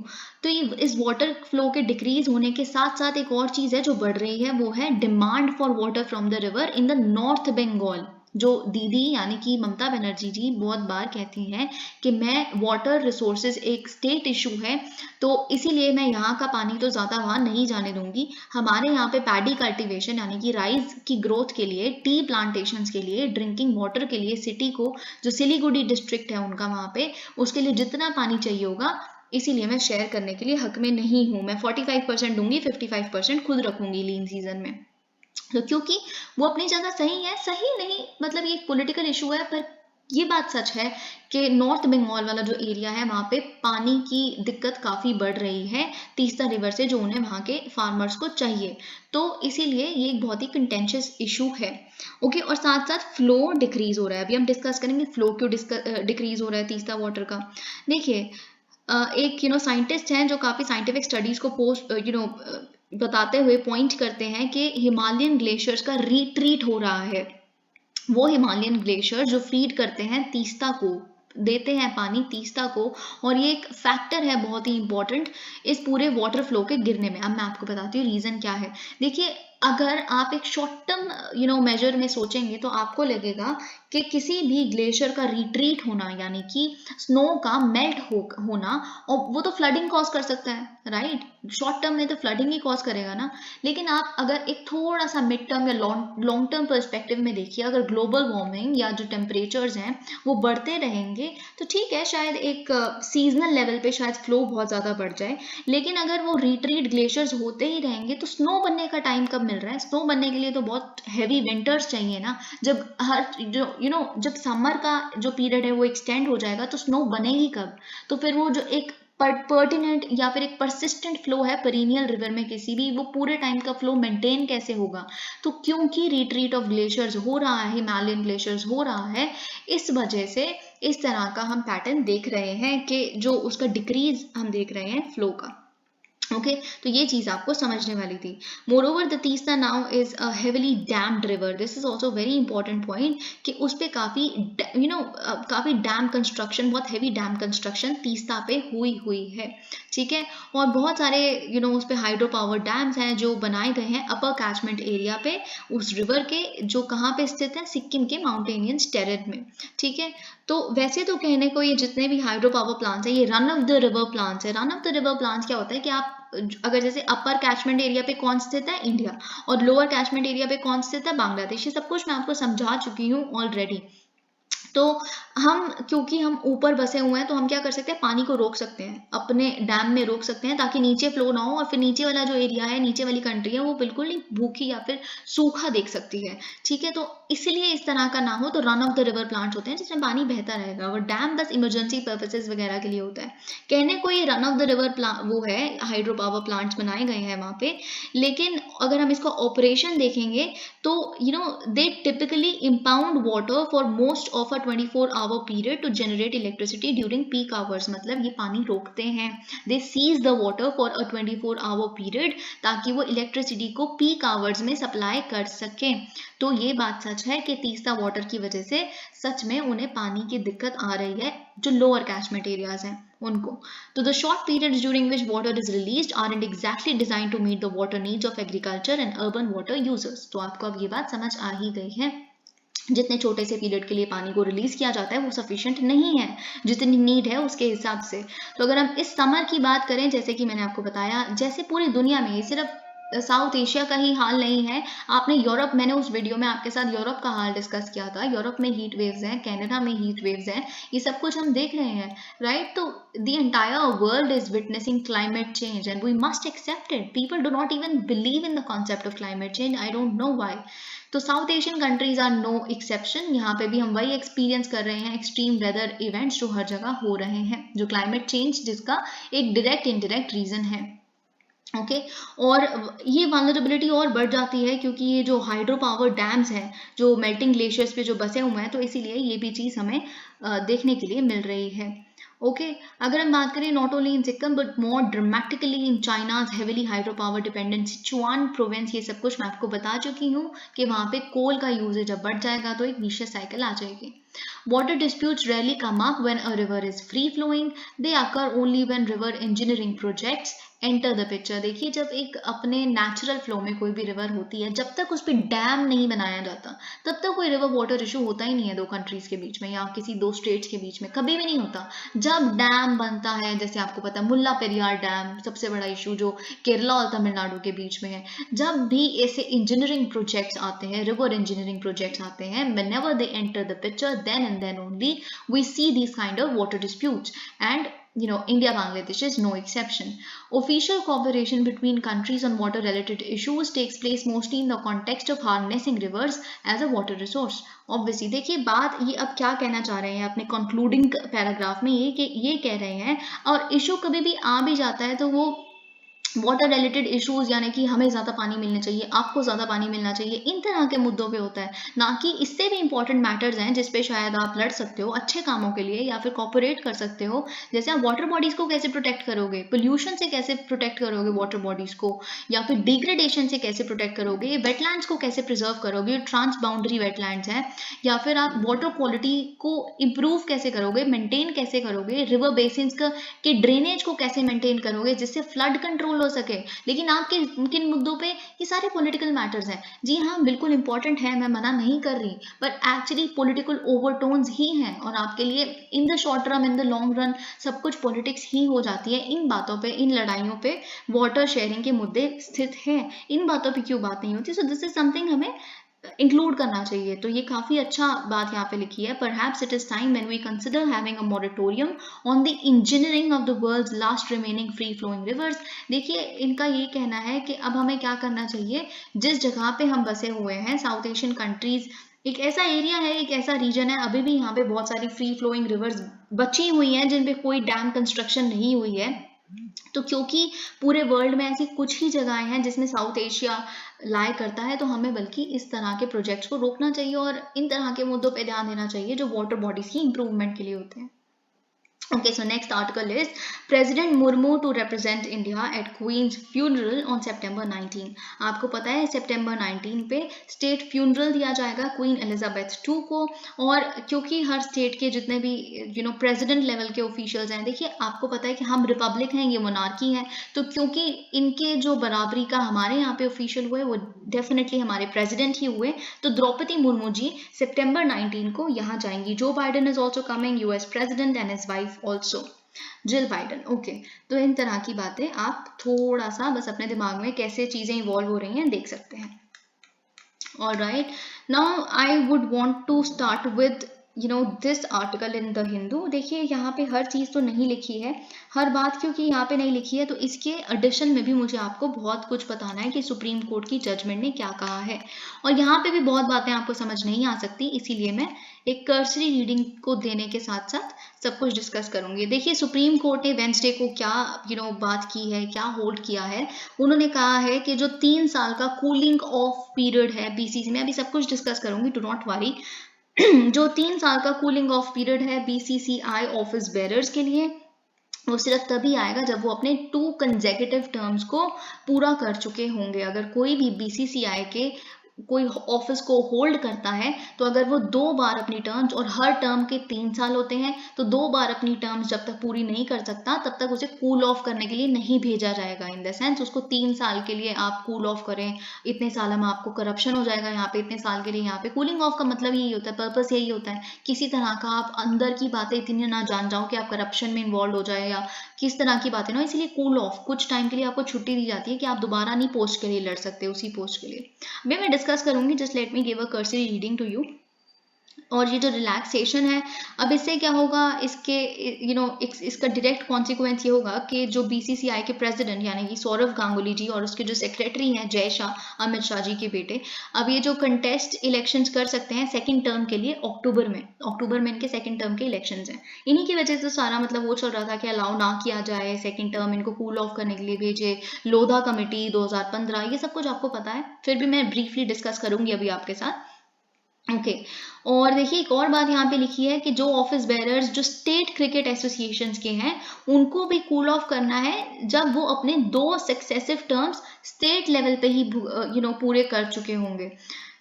तो ये इस वाटर फ्लो के डिक्रीज होने के साथ साथ एक और चीज है जो बढ़ रही है, वो है demand for water from the river in the north Bengal. जो दीदी यानी कि ममता बनर्जी जी बहुत बार कहती हैं कि मैं वाटर रिसोर्सेज एक स्टेट इशू है, तो इसीलिए मैं यहाँ का पानी तो ज़्यादा वहाँ नहीं जाने दूंगी। हमारे यहाँ पे पैडी कल्टीवेशन यानी कि राइस की ग्रोथ के लिए, टी प्लांटेशंस के लिए, ड्रिंकिंग वाटर के लिए सिटी को, जो सिलीगुड़ी डिस्ट्रिक्ट है उनका वहाँ पे, उसके लिए जितना पानी चाहिए होगा, इसीलिए मैं शेयर करने के लिए हक में नहीं हूँ। मैं 45% दूंगी, 55% खुद रखूंगी लीन सीजन में। तो क्योंकि वो अपनी जगह सही है, सही नहीं मतलब ये एक पॉलिटिकल इशू है, पर ये बात सच है कि नॉर्थ बंगाल वाला जो एरिया है वहाँ पे पानी की दिक्कत काफ़ी बढ़ रही है तीस्ता रिवर से, जो उन्हें वहाँ के फार्मर्स को चाहिए। तो इसीलिए ये एक बहुत ही कंटेंशियस इशू है। ओके और साथ साथ फ्लो डिक्रीज हो रहा है, अभी हम डिस्कस करेंगे फ्लो क्यों डिक्रीज हो रहा है तीस्ता वाटर का। देखिए एक साइंटिस्ट हैं जो काफ़ी साइंटिफिक स्टडीज को पोस्ट बताते हुए पॉइंट करते हैं कि हिमालयन ग्लेशियर्स का रिट्रीट हो रहा है। वो हिमालयन ग्लेशियर जो फीड करते हैं तीस्ता को, देते हैं पानी तीस्ता को, और ये एक फैक्टर है बहुत ही इंपॉर्टेंट इस पूरे वाटर फ्लो के गिरने में। अब मैं आपको बताती हूँ रीजन क्या है। देखिए अगर आप एक शॉर्ट टर्म मेजर में सोचेंगे तो आपको लगेगा कि किसी भी ग्लेशियर का रिट्रीट होना यानी कि स्नो का मेल्ट होना, और वो तो फ्लडिंग कॉज कर सकता है, राइट। शॉर्ट टर्म में तो फ्लडिंग ही कॉज करेगा ना। लेकिन आप अगर एक थोड़ा सा मिड टर्म या लॉन्ग टर्म पर्सपेक्टिव में देखिए, अगर ग्लोबल वार्मिंग या जो टेम्परेचर्स हैं वो बढ़ते रहेंगे तो ठीक है, शायद एक सीजनल लेवल पे शायद फ्लो बहुत ज़्यादा बढ़ जाए। लेकिन अगर वो रिट्रीट ग्लेशियर्स होते ही रहेंगे तो स्नो बनने का टाइम कब मिल रहा है? स्नो बनने के लिए तो बहुत हैवी विंटर्स चाहिए ना। जब हर जो जब समर का जो पीरियड है वो एक्सटेंड हो जाएगा तो स्नो बनेगी कब? तो फिर वो जो एक पर्टिनेंट या फिर एक परसिस्टेंट फ्लो है पेरिनियल रिवर में किसी भी, वो पूरे टाइम का फ्लो मेंटेन कैसे होगा? तो क्योंकि रिट्रीट ऑफ ग्लेशियर्स हो रहा है, हिमालयन ग्लेशियर्स हो रहा है, इस वजह से इस तरह का हम पैटर्न देख रहे हैं कि जो उसका डिक्रीज हम देख रहे हैं फ्लो का। ओके तो ये चीज आपको समझने वाली थी। Moreover the Teesta now is a heavily dammed river, this is also very important point कि उस पर काफी काफी डैम कंस्ट्रक्शन, बहुत हैवी डैम कंस्ट्रक्शन तीस्ता पे हुई है, ठीक है। और बहुत सारे उस पे हाइड्रो पावर डैम्स हैं जो बनाए गए हैं अपर कैचमेंट एरिया पे उस रिवर के, जो कहाँ पे स्थित है, सिक्किम के माउंटेनियस टेरेन में, ठीक है। तो वैसे तो कहने को ये जितने भी हाइड्रो पावर प्लांट्स हैं ये run of the river plants है। Run of the river plants क्या होता है कि आप अगर जैसे अपर कैचमेंट एरिया पे कौन स्थित है, इंडिया, और लोअर कैचमेंट एरिया पे कौन स्थित है, बांग्लादेश, ये सब कुछ मैं आपको समझा चुकी हूँ ऑलरेडी। तो हम क्योंकि हम ऊपर बसे हुए हैं तो हम क्या कर सकते हैं, पानी को रोक सकते हैं, अपने डैम में रोक सकते हैं ताकि नीचे फ्लो ना हो, और फिर नीचे वाला जो एरिया है, नीचे वाली कंट्री है वो बिल्कुल ही भूखी या फिर सूखा देख सकती है, ठीक है। तो इसलिए इस तरह का ना हो तो run of the river plants होते हैं जिसमें पानी बहता रहेगा, और डैम बस इमरजेंसी पर्पसेस वगैरह के लिए होता है। कहने को ये रन ऑफ द रिवर वो है, हाइड्रो पावर प्लांट्स बनाए गए हैं वहाँ पे, लेकिन अगर हम इसका ऑपरेशन देखेंगे तो दे typically impound water for most of a a 24-hour period to generate electricity during peak hours. मतलब ये पानी रोकते हैं. They seize the water for a 24-hour period ताकि वो इलेक्ट्रिसिटी को पीक आवर्स में सप्लाई कर सके. तो ये बात सच है कि तीस्ता वाटर की वजह से सच में उन्हें पानी की दिक्कत आ रही है जो लोअर कैचमेंट एरियाज हैं उनको. तो the short periods during which water is released aren't exactly designed to meet the water needs of agriculture and urban water users. तो आपको अब ये बात समझ आ ही गई है. जितने छोटे से पीरियड के लिए पानी को रिलीज किया जाता है वो सफिशिएंट नहीं है जितनी नीड है उसके हिसाब से. तो अगर हम इस समर की बात करें, जैसे कि मैंने आपको बताया, जैसे पूरी दुनिया में, सिर्फ साउथ एशिया का ही हाल नहीं है. आपने यूरोप, मैंने उस वीडियो में आपके साथ यूरोप का हाल डिस्कस किया था. यूरोप में हीट वेव्स हैं, कनाडा में हीट वेव्स हैं, ये सब कुछ हम देख रहे हैं, राइट. तो the entire world is witnessing climate change and we must accept it. People do not even believe in the concept of climate change. I don't know why. तो South Asian countries are no exception. यहाँ पे भी हम वही experience कर रहे हैं, extreme weather events जो हर जगह हो रहे हैं, जो क्लाइमेट चेंज जिसका एक डायरेक्ट इनडायरेक्ट रीजन है. ओके और ये वल्नरेबिलिटी और बढ़ जाती है क्योंकि ये जो हाइड्रो पावर डैम्स हैं जो मेल्टिंग ग्लेशियर्स पे जो बसे हुए हैं, तो इसीलिए ये भी चीज़ हमें देखने के लिए मिल रही है. ओके अगर हम बात करें not only in Sikkim but more dramatically in China's heavily hydro power dependent Sichuan province, ये सब कुछ मैं आपको बता चुकी हूँ कि वहाँ पे कोल का यूजेज जब बढ़ जाएगा तो एक विशियस साइकिल आ जाएगी. Water disputes rarely come up when a river is free flowing. They occur only when river engineering projects enter the picture. देखिए जब एक अपने नेचुरल फ्लो में कोई भी रिवर होती है, जब तक उस पर डैम नहीं बनाया जाता तब तक कोई रिवर वाटर इशू होता ही नहीं है दो कंट्रीज के बीच में या किसी दो स्टेट्स के बीच में, कभी भी नहीं होता. जब डैम बनता है, जैसे आपको पता है मुल्ला पेरियार डैम सबसे बड़ा इशू जो केरला और तमिलनाडु के बीच में है, जब भी ऐसे इंजीनियरिंग प्रोजेक्ट्स आते हैं, रिवर इंजीनियरिंग प्रोजेक्ट्स आते हैं, whenever they enter the picture, then and then only we see these kind of water disputes. And India Bangladesh is no exception. Official cooperation between countries on water related issues takes place mostly in the context of harnessing rivers as a water resource. Obviously देखिए बात ये अब क्या कहना चाह रहे हैं अपने कंक्लूडिंग पैराग्राफ में, ये कह रहे हैं, और इशू कभी भी आ भी जाता है तो वो वाटर रिलेटेड इश्यूज, यानी कि हमें ज़्यादा पानी मिलना चाहिए, आपको ज़्यादा पानी मिलना चाहिए, इन तरह के मुद्दों पे होता है, ना कि इससे भी इंपॉर्टेंट मैटर्स हैं जिस पे शायद आप लड़ सकते हो अच्छे कामों के लिए या फिर कॉपरेट कर सकते हो. जैसे आप वाटर बॉडीज़ को कैसे प्रोटेक्ट करोगे, पोल्यूशन से कैसे प्रोटेक्ट करोगे वाटर बॉडीज़ को, या फिर डिग्रेडेशन से कैसे प्रोटेक्ट करोगे, वेटलैंड्स को कैसे प्रिजर्व करोगे, ट्रांस बाउंड्री वेटलैंड्स हैं, या फिर आप वाटर क्वालिटी को इम्प्रूव कैसे करोगे, मेंटेन कैसे करोगे, रिवर बेसिन्स के ड्रेनेज को कैसे मेंटेन करोगे जिससे फ्लड कंट्रोल हो सके. लेकिन आपके किन मुद्दों पे, ये सारे पॉलिटिकल मैटर्स हैं. जी हाँ बिल्कुल इंपॉर्टेंट है, मैं मना नहीं कर रही, बट एक्चुअली पॉलिटिकल ओवरटोन्स ही हैं और आपके लिए in the short term in the long run सब कुछ पॉलिटिक्स ही हो जाती है. इन बातों पे, इन लड़ाइयों पे वाटर शेयरिंग के मुद्दे स्थित हैं, इन बातों पे क्यों बात नहीं होती. सो दिस इज समथिंग हमें इंक्लूड करना चाहिए. तो ये काफी अच्छा बात यहाँ पे लिखी है. Perhaps it is time when we consider having a moratorium on the engineering of the world's last remaining free flowing rivers. देखिए इनका ये कहना है कि अब हमें क्या करना चाहिए, जिस जगह पे हम बसे हुए हैं साउथ एशियन कंट्रीज, एक ऐसा एरिया है, एक ऐसा रीजन है, अभी भी यहाँ पे बहुत सारी फ्री फ्लोइंग रिवर्स बची हुई हैं जिन पे कोई डैम कंस्ट्रक्शन नहीं हुई है. तो क्योंकि पूरे वर्ल्ड में ऐसी कुछ ही जगहें हैं जिसमें साउथ एशिया लाई करता है, तो हमें बल्कि इस तरह के प्रोजेक्ट्स को रोकना चाहिए और इन तरह के मुद्दों पे ध्यान देना चाहिए जो वाटर बॉडीज की इंप्रूवमेंट के लिए होते हैं. Okay, so next article is President Murmu to represent India at Queen's funeral on September 19. आपको पता है September 19 पे स्टेट फ्यूनरल दिया जाएगा क्वीन एलिजाबेथ II को. और क्योंकि हर स्टेट के जितने भी प्रेसिडेंट लेवल के ऑफिशियल्स हैं, देखिए आपको पता है कि हम रिपब्लिक हैं, ये मोनार्की हैं, तो क्योंकि इनके जो बराबरी का हमारे यहाँ पे ऑफिशियल हुए वो डेफिनेटली हमारे प्रेसिडेंट ही हुए. तो द्रौपदी मुर्मू जी September 19 को यहाँ जाएंगी. Joe Biden is also coming, US president and his wife also Jill Biden. Okay, तो इन तरह की बातें आप थोड़ा सा बस अपने दिमाग में कैसे चीजें इवॉल्व हो रही हैं देख सकते हैं. Alright, now I would want to start with this article in the Hindu. देखिए यहाँ पे हर चीज़ तो नहीं लिखी है, हर बात क्योंकि यहाँ पे नहीं लिखी है तो इसके एडिशन में भी मुझे आपको बहुत कुछ बताना है कि सुप्रीम कोर्ट की जजमेंट ने क्या कहा है. और यहाँ पे भी बहुत बातें आपको समझ नहीं आ सकती, इसीलिए मैं एक कर्सरी रीडिंग को देने के साथ साथ सब कुछ डिस्कस करूंगी. देखिए सुप्रीम कोर्ट ने वेंसडे को क्या बात की है, क्या होल्ड किया है. उन्होंने कहा है कि जो 3 साल का कूलिंग ऑफ पीरियड है BCC में, अभी सब कुछ डिस्कस करूंगी, डू नॉट वरी. जो 3 साल का कूलिंग ऑफ पीरियड है बीसीसीआई ऑफिस बेरर्स के लिए, वो सिर्फ तभी आएगा जब वो अपने 2 कंसेक्यूटिव टर्म्स को पूरा कर चुके होंगे। अगर कोई भी बीसीसीआई के कोई ऑफिस को होल्ड करता है तो अगर वो 2 बार अपनी टर्म्स, और हर टर्म के 3 साल होते हैं, तो 2 बार अपनी टर्म्स जब तक पूरी नहीं कर सकता तब तक उसे कूल ऑफ करने के लिए नहीं भेजा जाएगा। इन द सेंस उसको 3 साल के लिए आप कूल ऑफ करें, इतने साल में आपको करप्शन हो जाएगा यहाँ पे, इतने साल के लिए यहाँ पे कूलिंग ऑफ का मतलब यही होता है, पर्पस यही होता है किसी तरह का आप अंदर की बातें इतनी ना जान जाओ कि आप करप्शन में इन्वॉल्व हो जाए या किस तरह की बातें ना, इसलिए कूल ऑफ कुछ टाइम के लिए आपको छुट्टी दी जाती है कि आप दोबारा नहीं पोस्ट के लिए लड़ सकते उसी पोस्ट के लिए। अभी मैं डिस्कस करूंगी, just let me give a cursory reading to you. और ये जो रिलैक्सेशन है, अब इससे क्या होगा, इसके इसका डायरेक्ट कॉन्सिक्वेंस ये होगा कि जो बीसीसीआई के प्रेसिडेंट यानी कि सौरव गांगुली जी और उसके जो सेक्रेटरी हैं जय शाह, अमित शाह जी के बेटे, अब ये जो कंटेस्ट इलेक्शंस कर सकते हैं सेकंड टर्म के लिए अक्टूबर में इनके सेकंड टर्म के इलेक्शंस हैं। इन्हीं की वजह से सारा मतलब वो चल रहा था कि अलाउ ना किया जाए सेकंड टर्म, इनको कूल ऑफ करने के लिए भेजे, लोधा कमेटी 2015, ये सब कुछ आपको पता है, फिर भी मैं ब्रीफली डिस्कस करूंगी अभी आपके साथ। ओके और देखिए एक और बात यहाँ पे लिखी है कि जो ऑफिस बेरर्स जो स्टेट क्रिकेट एसोसिएशंस के हैं उनको भी कूल ऑफ करना है जब वो अपने 2 सक्सेसिव टर्म्स स्टेट लेवल पे ही पूरे कर चुके होंगे।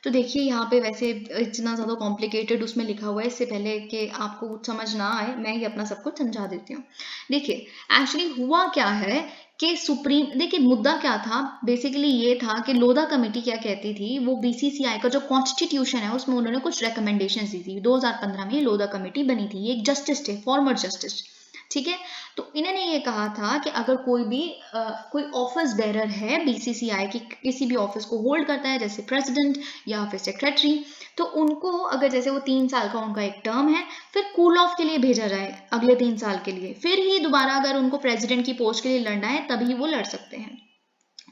तो देखिए यहाँ पे वैसे इतना ज़्यादा कॉम्प्लिकेटेड उसमें लिखा हुआ है, इससे पहले कि आपको कुछ समझ ना आए मैं ही अपना सब कुछ समझा देती हूँ। देखिए एक्चुअली हुआ क्या है कि सुप्रीम, देखिए मुद्दा क्या था, बेसिकली ये था कि लोधा कमेटी क्या कहती थी, वो बीसीसीआई का जो कॉन्स्टिट्यूशन है उसमें उन्होंने कुछ रिकमेंडेशन दी थी। 2015 में लोधा कमेटी बनी थी, ये एक जस्टिस थे, फॉर्मर जस्टिस, ठीक है। तो इन्होंने ये कहा था कि अगर कोई भी कोई ऑफिस बेरर है बीसीसीआई की, किसी भी ऑफिस को होल्ड करता है जैसे प्रेसिडेंट या फिर सेक्रेटरी, तो उनको अगर जैसे वो 3 साल का उनका एक टर्म है, फिर कूल ऑफ के लिए भेजा जाए अगले 3 साल के लिए, फिर ही दोबारा अगर उनको प्रेसिडेंट की पोस्ट के लिए लड़ना है तभी वो लड़ सकते हैं।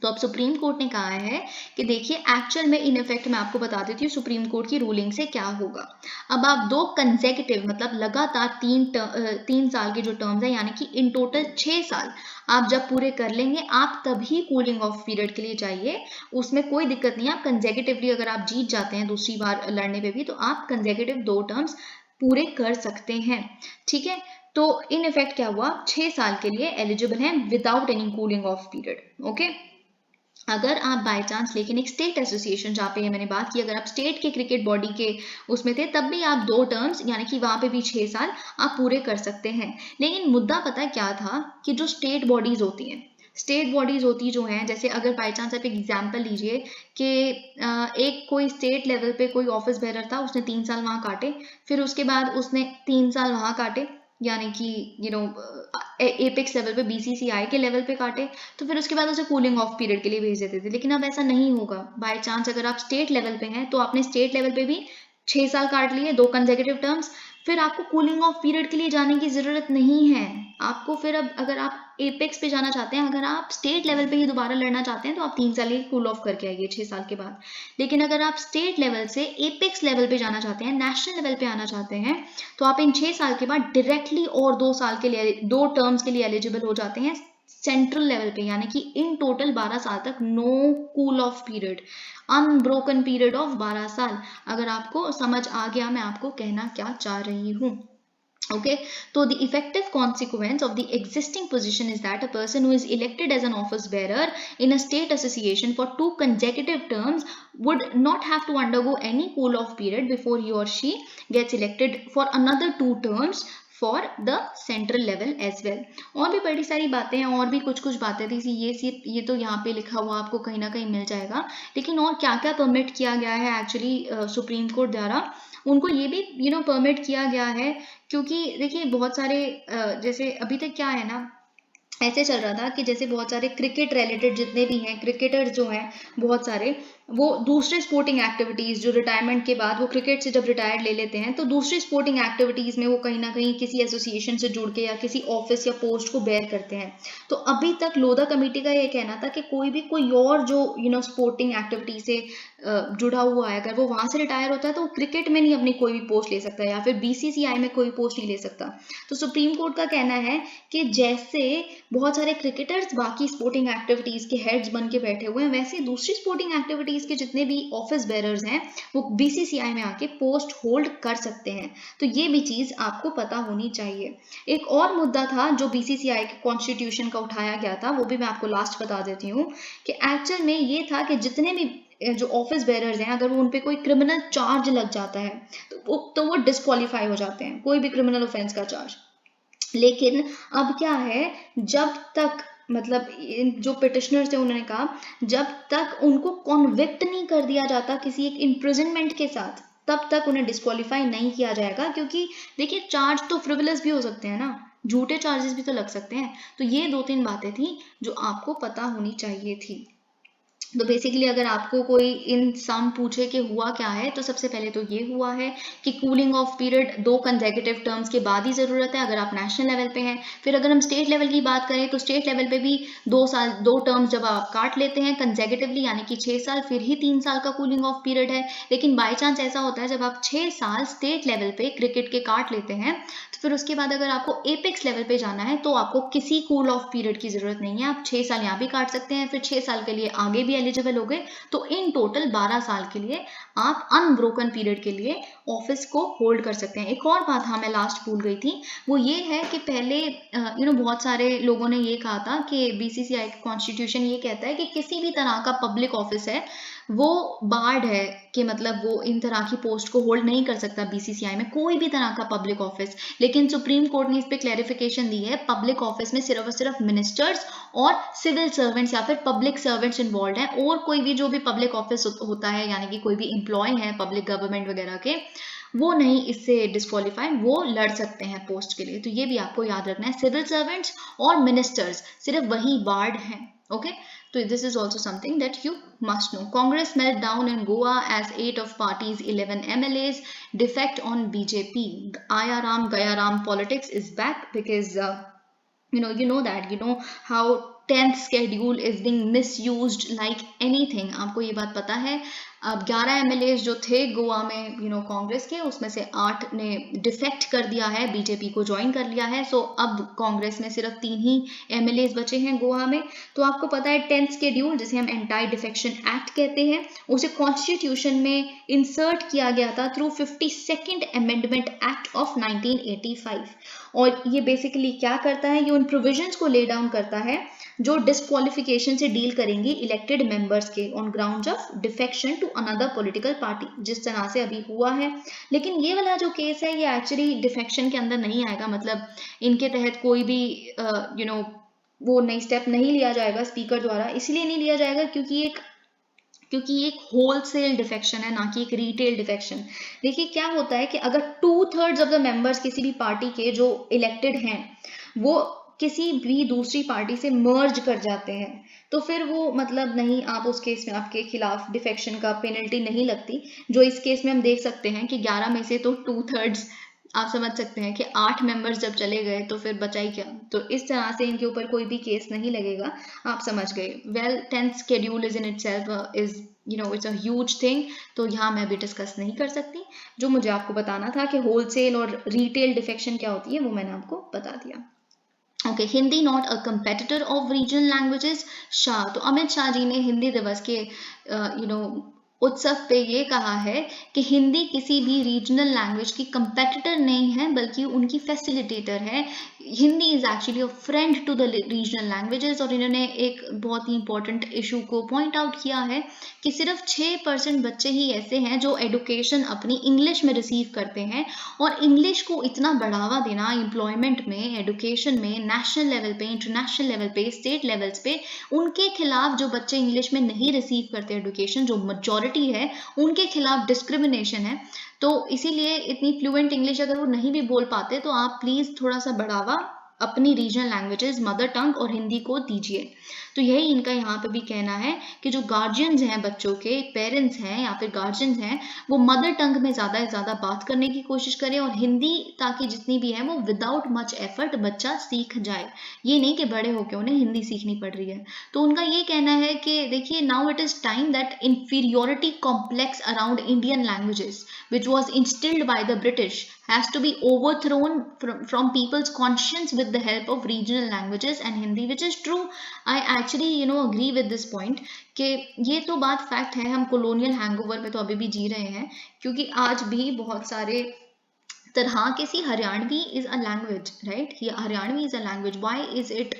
तो अब सुप्रीम कोर्ट ने कहा है कि देखिए एक्चुअल में इन इफेक्ट मैं आपको बता देती हूँ सुप्रीम कोर्ट की रूलिंग से क्या होगा। अब आप 2 कंसेक्यूटिव मतलब लगातार 3 साल के जो टर्म्स है यानी कि इन टोटल 6 साल आप जब पूरे कर लेंगे आप तभी कूलिंग ऑफ पीरियड के लिए चाहिए, उसमें कोई दिक्कत नहीं है। आप कंसेक्यूटिवली अगर आप जीत जाते हैं दूसरी बार लड़ने पे भी तो आप कंसेक्यूटिव 2 टर्म्स पूरे कर सकते हैं, ठीक है। तो इन इफेक्ट क्या हुआ, 6 साल के लिए एलिजिबल हैं without any cooling of period. Okay अगर आप बाय चांस लेकिन एक स्टेट एसोसिएशन जहाँ पे मैंने बात की, अगर आप स्टेट के क्रिकेट बॉडी के उसमें थे तब भी आप 2 टर्म्स यानी कि वहां पे भी 6 साल आप पूरे कर सकते हैं। लेकिन मुद्दा पता है क्या था कि जो स्टेट बॉडीज होती हैं, स्टेट बॉडीज होती जो हैं, जैसे अगर बाई चांस आप एक एग्जाम्पल लीजिए कि एक कोई स्टेट लेवल पे कोई ऑफिस बेरर था, उसने 3 साल वहां काटे, फिर उसके बाद उसने 3 साल वहां काटे यानी कि एपेक्स लेवल पे बीसीसीआई के लेवल पे काटे, तो फिर उसके बाद उसे कूलिंग ऑफ पीरियड के लिए भेज देते थे। लेकिन अब ऐसा नहीं होगा, बाय चांस अगर आप स्टेट लेवल पे हैं तो आपने स्टेट लेवल पे भी 6 साल काट लिए 2 कंसेक्यूटिव टर्म्स, फिर आपको कूलिंग ऑफ पीरियड के लिए जाने की जरूरत नहीं है। आपको फिर अब अगर आप एपेक्स पे जाना चाहते हैं, अगर आप स्टेट लेवल पे ही दोबारा लड़ना चाहते हैं तो आप 3 साल ही कूल ऑफ करके आइए 6 साल के बाद। लेकिन अगर आप स्टेट लेवल से एपेक्स लेवल पे जाना चाहते हैं, नेशनल लेवल पे आना चाहते हैं, तो आप इन 6 साल के बाद डायरेक्टली और 2 साल के लिए 2 टर्म्स के लिए एलिजिबल हो जाते हैं सेंट्रल लेवल पे, यानी कि इन टोटल 12 साल तक know cool off period, unbroken period of 12 साल। अगर आपको समझ आ गया मैं आपको कहना क्या चाह रही हूँ। Okay, so the effective consequence of the existing position is that a person who is elected as an office bearer in a state association for 2 consecutive terms would not have to undergo any cool off period before he or she gets elected for another 2 terms for the central level as well. और भी बड़ी सारी बातें हैं, और भी कुछ बातें थी, ये तो यहाँ पे लिखा हुआ आपको कहीं ना कहीं मिल जाएगा। लेकिन और क्या क्या परमिट किया गया है एक्चुअली सुप्रीम कोर्ट द्वारा, उनको ये भी परमिट किया गया है, क्योंकि देखिए बहुत सारे जैसे अभी तक क्या है ना, ऐसे चल रहा था कि जैसे बहुत सारे क्रिकेट रिलेटेड जितने भी हैं क्रिकेटर्स जो हैं बहुत सारे, वो दूसरे स्पोर्टिंग एक्टिविटीज़ जो रिटायरमेंट के बाद वो क्रिकेट से जब रिटायर्ड ले लेते हैं तो दूसरी स्पोर्टिंग एक्टिविटीज़ में वो कहीं ना कहीं किसी एसोसिएशन से जुड़ के या किसी ऑफिस या पोस्ट को बेयर करते हैं। तो अभी तक लोधा कमेटी का ये कहना था कि कोई और जो स्पोर्टिंग एक्टिविटी से जुड़ा हुआ है, अगर वो वहां से रिटायर होता है तो वो क्रिकेट में नहीं अपनी कोई भी पोस्ट ले सकता या फिर बीसीसीआई में कोई पोस्ट नहीं ले सकता। तो सुप्रीम कोर्ट का कहना है कि जैसे बहुत सारे क्रिकेटर्स बाकी स्पोर्टिंग एक्टिविटीज के हेड्स बन के बैठे हुए हैं, वैसे दूसरी स्पोर्टिंग एक्टिविटीज यूनिवर्सिटीज के जितने भी ऑफिस बेरर्स हैं वो बीसीसीआई में आके पोस्ट होल्ड कर सकते हैं। तो ये भी चीज आपको पता होनी चाहिए। एक और मुद्दा था जो बीसीसीआई के कॉन्स्टिट्यूशन का उठाया गया था, वो भी मैं आपको लास्ट बता देती हूँ कि एक्चुअल में ये था कि जितने भी जो ऑफिस बेरर्स हैं अगर वो उन पे कोई क्रिमिनल चार्ज लग जाता है तो वो डिस्क्वालीफाई हो जाते हैं, कोई भी क्रिमिनल ऑफेंस का चार्ज। लेकिन अब क्या है, जब तक मतलब जो पिटिशनर्स थे उन्होंने कहा जब तक उनको कॉन्विक्ट नहीं कर दिया जाता किसी एक इम्प्रिजनमेंट के साथ तब तक उन्हें डिस्क्वालीफाई नहीं किया जाएगा, क्योंकि देखिए चार्ज तो फ्रिवलेस भी हो सकते हैं ना, झूठे चार्जेस भी तो लग सकते हैं। तो ये 2-3 बातें थी जो आपको पता होनी चाहिए थी। तो बेसिकली अगर आपको कोई इन सम पूछे कि हुआ क्या है, तो सबसे पहले तो ये हुआ है कि cooling of period 2 consecutive terms के बाद ही ज़रूरत है अगर आप नेशनल लेवल पे हैं। फिर अगर हम स्टेट लेवल की बात करें तो स्टेट लेवल पे भी 2 टर्म्स जब आप काट लेते हैं कंसेक्यूटिवली यानी कि 6 साल, फिर ही 3 साल का कूलिंग ऑफ पीरियड है। लेकिन बाई चांस ऐसा होता है जब आप 6 साल स्टेट लेवल पे क्रिकेट के काट लेते हैं तो फिर उसके बाद अगर आपको एपेक्स लेवल पे जाना है तो आपको किसी कूल ऑफ पीरियड की ज़रूरत नहीं है, आप 6 साल यहाँ भी काट सकते हैं, फिर 6 साल के लिए आगे भी एलिजिबल हो गए। तो इन टोटल 12 साल के लिए आप अनब्रोकन पीरियड के लिए ऑफिस को होल्ड कर सकते हैं। एक और बात हाँ मैं लास्ट भूल गई थी, वो ये है कि पहले बहुत सारे लोगों ने ये कहा था कि बीसीसीआई का कॉन्स्टिट्यूशन ये कहता है कि किसी भी तरह का पब्लिक ऑफिस है वो बार्ड है कि मतलब वो इन तरह की पोस्ट को होल्ड नहीं कर सकता बीसीसीआई में, कोई भी तरह का पब्लिक ऑफिस। लेकिन सुप्रीम कोर्ट ने इस पे क्लैरिफिकेशन दी है, पब्लिक ऑफिस में सिर्फ और सिर्फ मिनिस्टर्स और सिविल सर्वेंट्स या फिर पब्लिक सर्वेंट्स इन्वॉल्व हैं, और कोई भी जो भी पब्लिक ऑफिस होता है यानी कि कोई भी एम्प्लॉय है पब्लिक गवर्नमेंट वगैरह के, वो नहीं इससे डिस्क्वालीफाइड, वो लड़ सकते हैं पोस्ट के लिए। तो ये भी आपको याद रखना है, सिविल सर्वेंट्स और मिनिस्टर्स सिर्फ वही बार्ड हैं। Okay, so this is also something that you must know. Congress meltdown in Goa as 8 of party's 11 MLAs defect on BJP. Ayaram Gayaram politics is back because how 10th schedule is being misused like anything. आपको ये बात पता है। अब 11 MLAs जो थे गोवा में कांग्रेस के, उसमें से 8 ने डिफेक्ट कर दिया है, बीजेपी को ज्वाइन कर लिया है। सो अब कांग्रेस में सिर्फ 3 ही MLAs बचे हैं गोवा में। तो आपको पता है 10th शेड्यूल जिसे हम एंटी डिफेक्शन एक्ट कहते हैं, उसे कॉन्स्टिट्यूशन में इंसर्ट किया गया था through 52nd amendment act of 1985। और ये बेसिकली क्या करता है, ये उन प्रोविजंस को ले डाउन करता है जो डिस्क्वालिफिकेशन से डील करेंगी इलेक्टेड मेंबर्स के on grounds of defection to another political party, जिस तरह से अभी हुआ है। लेकिन ये वाला जो केस है ये एक्चुअली डिफेक्शन के अंदर नहीं आएगा, मतलब इनके तहत कोई भी वो नई स्टेप नहीं लिया जाएगा स्पीकर द्वारा। इसलिए नहीं लिया जाएगा क्योंकि एक होलसेल डिफेक्शन है, ना कि एक रिटेल डिफेक्शन। देखिए क्या होता है कि अगर 2/3 ऑफ द मेंबर्स किसी भी पार्टी के जो इलेक्टेड हैं वो किसी भी दूसरी पार्टी से मर्ज कर जाते हैं तो फिर वो मतलब नहीं, आप उस केस में आपके खिलाफ डिफेक्शन का पेनल्टी नहीं लगती, जो इस केस में हम देख सकते हैं कि 11 में से तो 2/3 आप समझ सकते हैं कि 8 मेंबर्स जब चले गए तो फिर बचा ही क्या। तो इस तरह से इनके ऊपर कोई भी केस नहीं लगेगा, आप समझ गए। Well 10th schedule is in itself is it's a huge thing, तो यहाँ मैं भी डिस्कस नहीं कर सकती। जो मुझे आपको बताना था कि होलसेल और रिटेल डिफेक्शन क्या होती है वो मैंने आपको बता दिया। Okay, Hindi not a competitor of regional languages. Shah, तो अमित शाह जी ने हिंदी दिवस के उत्सव पे ये कहा है कि हिंदी किसी भी रीजनल लैंग्वेज की कंपेटिटर नहीं है बल्कि उनकी फैसिलिटेटर है। Hindi is actually a friend to the regional languages. और इन्होंने एक बहुत ही इंपॉर्टेंट इशू को पॉइंट आउट किया है कि सिर्फ 6% बच्चे ही ऐसे हैं जो एडुकेशन अपनी इंग्लिश में रिसीव करते हैं, और इंग्लिश को इतना बढ़ावा देना एम्प्लॉयमेंट में, एडुकेशन में, नेशनल लेवल पे, इंटरनेशनल लेवल पे, स्टेट लेवल्स पे, उनके खिलाफ जो बच्चे इंग्लिश में नहीं रिसीव करते एडुकेशन, जो मेजॉरिटी है, उनके खिलाफ डिस्क्रिमिनेशन है। तो इसीलिए इतनी फ्लुएंट इंग्लिश अगर वो नहीं भी बोल पाते तो आप प्लीज थोड़ा सा बढ़ावा अपनी रीजनल लैंग्वेजेस, मदर टंग और हिंदी को दीजिए। तो यही इनका यहाँ पे भी कहना है कि जो गार्जियंस हैं, बच्चों के पेरेंट्स हैं या फिर गार्जियंस हैं, वो मदर टंग में ज़्यादा से ज़्यादा बात करने की कोशिश करें और हिंदी ताकि जितनी भी है वो विदाउट मच एफर्ट बच्चा सीख जाए। ये नहीं कि बड़े होकर उन्हें हिंदी सीखनी पड़ रही है। तो उनका ये कहना है कि देखिए, now it is time that inferiority complex around Indian languages, which was instilled by the British, has to be overthrown from people's conscience with with the help of regional languages and Hindi, which is true. I actually agree with this point कि ये तो बात fact है, हम colonial hangover में तो अभी भी जी रहे हैं, क्योंकि आज भी बहुत सारे तरह के, सी Haryanvi is a language, right? Haryanvi is a language. Why is it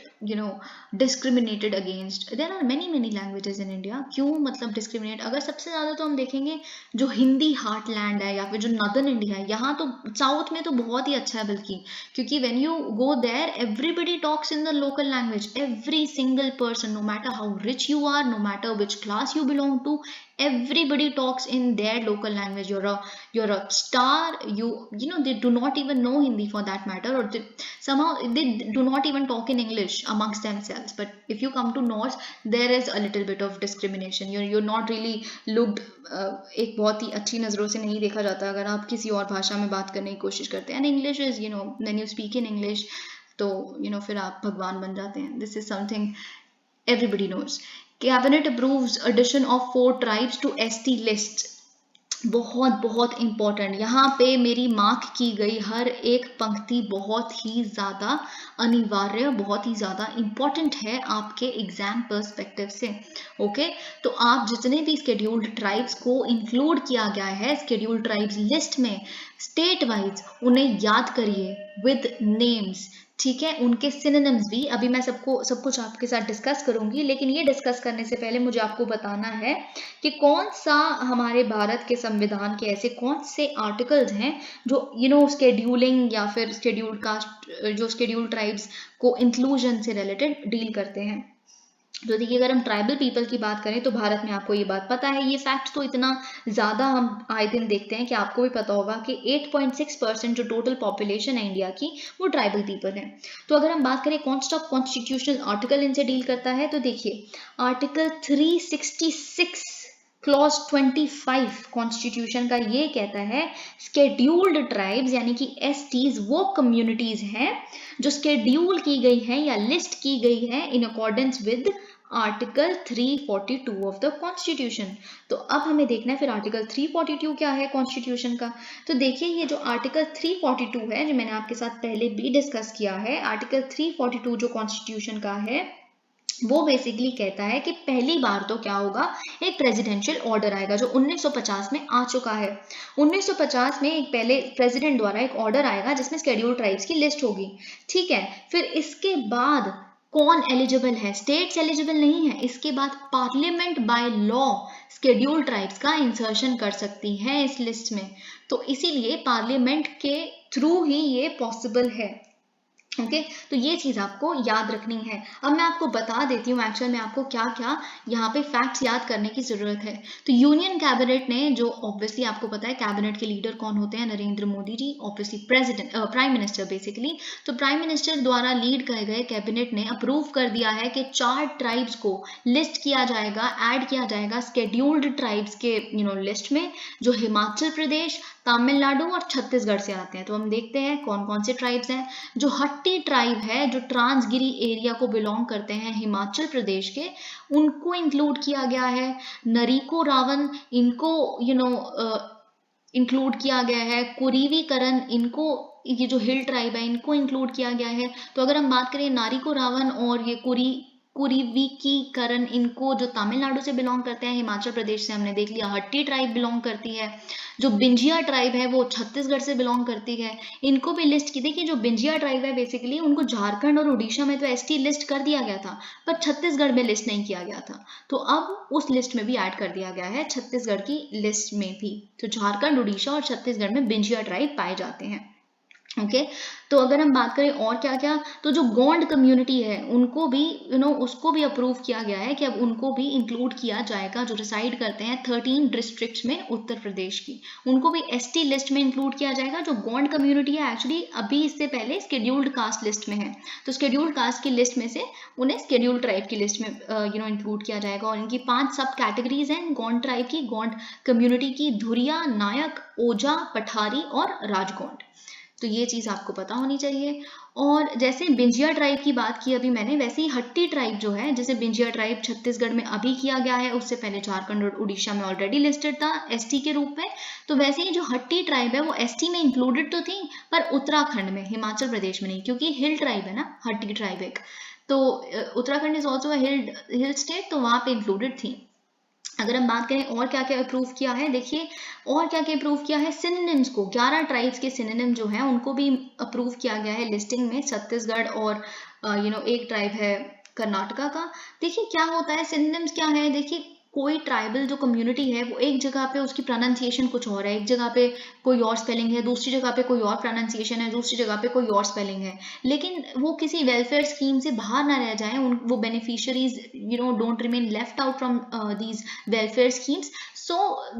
discriminated against? There are many languages in India. क्यों मतलब discriminate? अगर सबसे ज़्यादा तो हम देखेंगे जो हिंदी heartland है या फिर जो northern India है, यहाँ तो south में तो बहुत ही अच्छा है बल्कि, क्योंकि when you go there everybody talks in the local language. Every single person, no matter how rich you are, no matter which class you belong to, everybody talks in their local language. You're a star, you know, they do not even know Hindi for that matter, or somehow they do not even talk in English amongst themselves. But if you come to north, there is a little bit of discrimination. You're not really looked एक बहुत ही अच्छी नज़रों से नहीं देखा जाता अगर आप किसी और भाषा में बात करने की कोशिश करते हैं. And English is when you speak in English तो फिर आप भगवान बन जाते हैं. This is something everybody knows. Cabinet approves addition of 4 tribes to ST list. बहुत इम्पोर्टेंट. यहाँ पे मेरी मार्क की गई हर एक पंक्ति बहुत ही ज़्यादा अनिवार्य, बहुत ही ज़्यादा इम्पोर्टेंट है आपके एग्जाम पर्सपेक्टिव से. ओके, तो आप जितने भी स्केड्यूल्ड ट्राइब्स को इंक्लूड किया गया है स्केड्यूल्ड ट्राइब्स लिस्ट में स्टेट वाइज, उन्हें याद करिए विद नेम्स. ठीक है, उनके सिनोनिम्स भी अभी मैं सब कुछ आपके साथ डिस्कस करूंगी, लेकिन ये डिस्कस करने से पहले मुझे आपको बताना है कि कौन सा हमारे भारत के संविधान के ऐसे कौन से आर्टिकल्स हैं जो स्केड्यूलिंग या फिर स्केड्यूल्ड कास्ट, जो स्केड्यूल्ड ट्राइब्स को इंक्लूजन से रिलेटेड डील करते हैं. तो देखिए, अगर हम ट्राइबल पीपल की बात करें तो भारत में आपको ये बात पता है, ये फैक्ट तो इतना ज़्यादा हम आए दिन देखते हैं कि आपको भी पता होगा कि 8.6% जो टोटल पॉपुलेशन है इंडिया की वो ट्राइबल पीपल है. तो अगर हम बात करें कौन सा कॉन्स्टिट्यूशनल आर्टिकल इनसे डील करता है, तो देखिए आर्टिकल 366 क्लॉज 25 कॉन्स्टिट्यूशन का ये कहता है स्केड्यूल्ड ट्राइब्स यानी कि एसटीज वो कम्युनिटीज हैं जो स्केड्यूल की गई हैं या लिस्ट की गई है in accordance with article 342 of the constitution. तो अब हमें देखना है फिर आर्टिकल 342 क्या है कॉन्स्टिट्यूशन का. तो देखिए, ये जो आर्टिकल 342 है, जो मैंने आपके साथ पहले भी डिस्कस किया है, आर्टिकल 342 जो कॉन्स्टिट्यूशन का है वो बेसिकली कहता है कि पहली बार तो क्या होगा, एक प्रेसिडेंशियल ऑर्डर आएगा जो 1950 में आ चुका है. 1950 में एक पहले प्रेसिडेंट द्वारा एक ऑर्डर आएगा जिसमें स्केड्यूल्ड ट्राइब्स की लिस्ट होगी. ठीक है, फिर इसके बाद कौन एलिजिबल है, स्टेट्स एलिजिबल नहीं है. इसके बाद parliament by law scheduled tribes का इंसर्शन कर सकती है इस लिस्ट में. तो इसीलिए पार्लियामेंट के थ्रू ही ये पॉसिबल है. ओके, तो ये चीज़ आपको याद रखनी है. अब मैं आपको बता देती हूँ एक्चुअल में आपको क्या क्या यहाँ पे फैक्ट्स याद करने की ज़रूरत है. तो यूनियन कैबिनेट ने, जो ऑब्वियसली आपको पता है कैबिनेट के लीडर कौन होते हैं, Narendra Modi ji, obviously president, prime minister basically. तो प्राइम मिनिस्टर द्वारा लीड किए गए कैबिनेट ने अप्रूव कर दिया है कि 4 ट्राइब्स को लिस्ट किया जाएगा, ऐड किया जाएगा स्केड्यूल्ड ट्राइब्स के लिस्ट में, जो हिमाचल प्रदेश, तमिलनाडु और छत्तीसगढ़ से आते हैं. तो हम देखते हैं कौन कौन से ट्राइब्स हैं. जो हट्टी ट्राइब है, जो ट्रांसगिरी एरिया को बिलोंग करते हैं हिमाचल प्रदेश के, उनको इंक्लूड किया गया है. नरीको रावण, इनको इंक्लूड किया गया है. कुरीवीकरण, इनको, ये जो हिल ट्राइब है, इनको इंक्लूड किया गया है. तो अगर हम बात करें नारिको रावण और ये कुरीवीकरण, इनको जो तमिलनाडु से बिलोंग करते हैं, हिमाचल प्रदेश से हमने देख लिया हट्टी ट्राइब बिलोंग करती है. जो बिंजिया ट्राइब है वो छत्तीसगढ़ से बिलोंग करती है, इनको भी लिस्ट की. देखिए, जो बिंजिया ट्राइब है बेसिकली उनको झारखंड और उड़ीसा में तो एसटी लिस्ट कर दिया गया था, पर छत्तीसगढ़ में लिस्ट नहीं किया गया था. तो अब उस लिस्ट में भी ऐड कर दिया गया है, छत्तीसगढ़ की लिस्ट में भी. तो झारखंड, उड़ीसा और छत्तीसगढ़ में बिंजिया ट्राइब पाए जाते हैं. ओके, तो अगर हम बात करें और क्या क्या, तो जो गोंड कम्युनिटी है उनको भी उसको भी अप्रूव किया गया है कि अब उनको भी इंक्लूड किया जाएगा, जो रिसाइड करते हैं 13 डिस्ट्रिक्ट्स में उत्तर प्रदेश की, उनको भी एसटी लिस्ट में इंक्लूड किया जाएगा. जो गोंड कम्युनिटी है एक्चुअली अभी इससे पहले स्केड्यूल्ड कास्ट लिस्ट में है, तो स्केड्यूल्ड कास्ट की लिस्ट में से उन्हें स्केड्यूल्ड ट्राइब की लिस्ट में इंक्लूड किया जाएगा. और इनकी 5 सब कैटेगरीज हैं गोंड ट्राइब की, गोंड कम्युनिटी की: धुरिया, नायक, ओझा, पठारी और राजगोंड. तो ये चीज़ आपको पता होनी चाहिए. और जैसे बिंजिया ट्राइब की बात की अभी मैंने, वैसे ही हट्टी ट्राइब जो है, जैसे बिंजिया ट्राइब छत्तीसगढ़ में अभी किया गया है, उससे पहले झारखंड और उड़ीसा में ऑलरेडी लिस्टेड था एसटी के रूप में। तो वैसे ही जो हट्टी ट्राइब है वो एसटी में इंक्लूडेड तो थी, पर उत्तराखंड में, हिमाचल प्रदेश में नहीं, क्योंकि हिल ट्राइब है ना हट्टी ट्राइब एक। तो Uttarakhand is also hill state, तो वहां पे इंक्लूडेड थी। अगर हम बात करें और क्या क्या अप्रूव किया है, देखिए और क्या क्या अप्रूव किया है, सिनोनिम्स को 11 ट्राइब्स के सिनोनिम जो है उनको भी अप्रूव किया गया है लिस्टिंग में, छत्तीसगढ़ और एक ट्राइब है कर्नाटका का। देखिए क्या होता है, सिनोनिम्स क्या है, देखिए कोई ट्राइबल जो कम्युनिटी है वो एक जगह पे उसकी प्रोनाउंसिएशन कुछ और है, एक जगह पे कोई और स्पेलिंग है, दूसरी जगह पे कोई और प्रोनाउंसिएशन है, दूसरी जगह पे कोई और स्पेलिंग है, लेकिन वो किसी वेलफेयर स्कीम से बाहर ना रह जाए, वो beneficiaries don't remain left out from these welfare schemes. So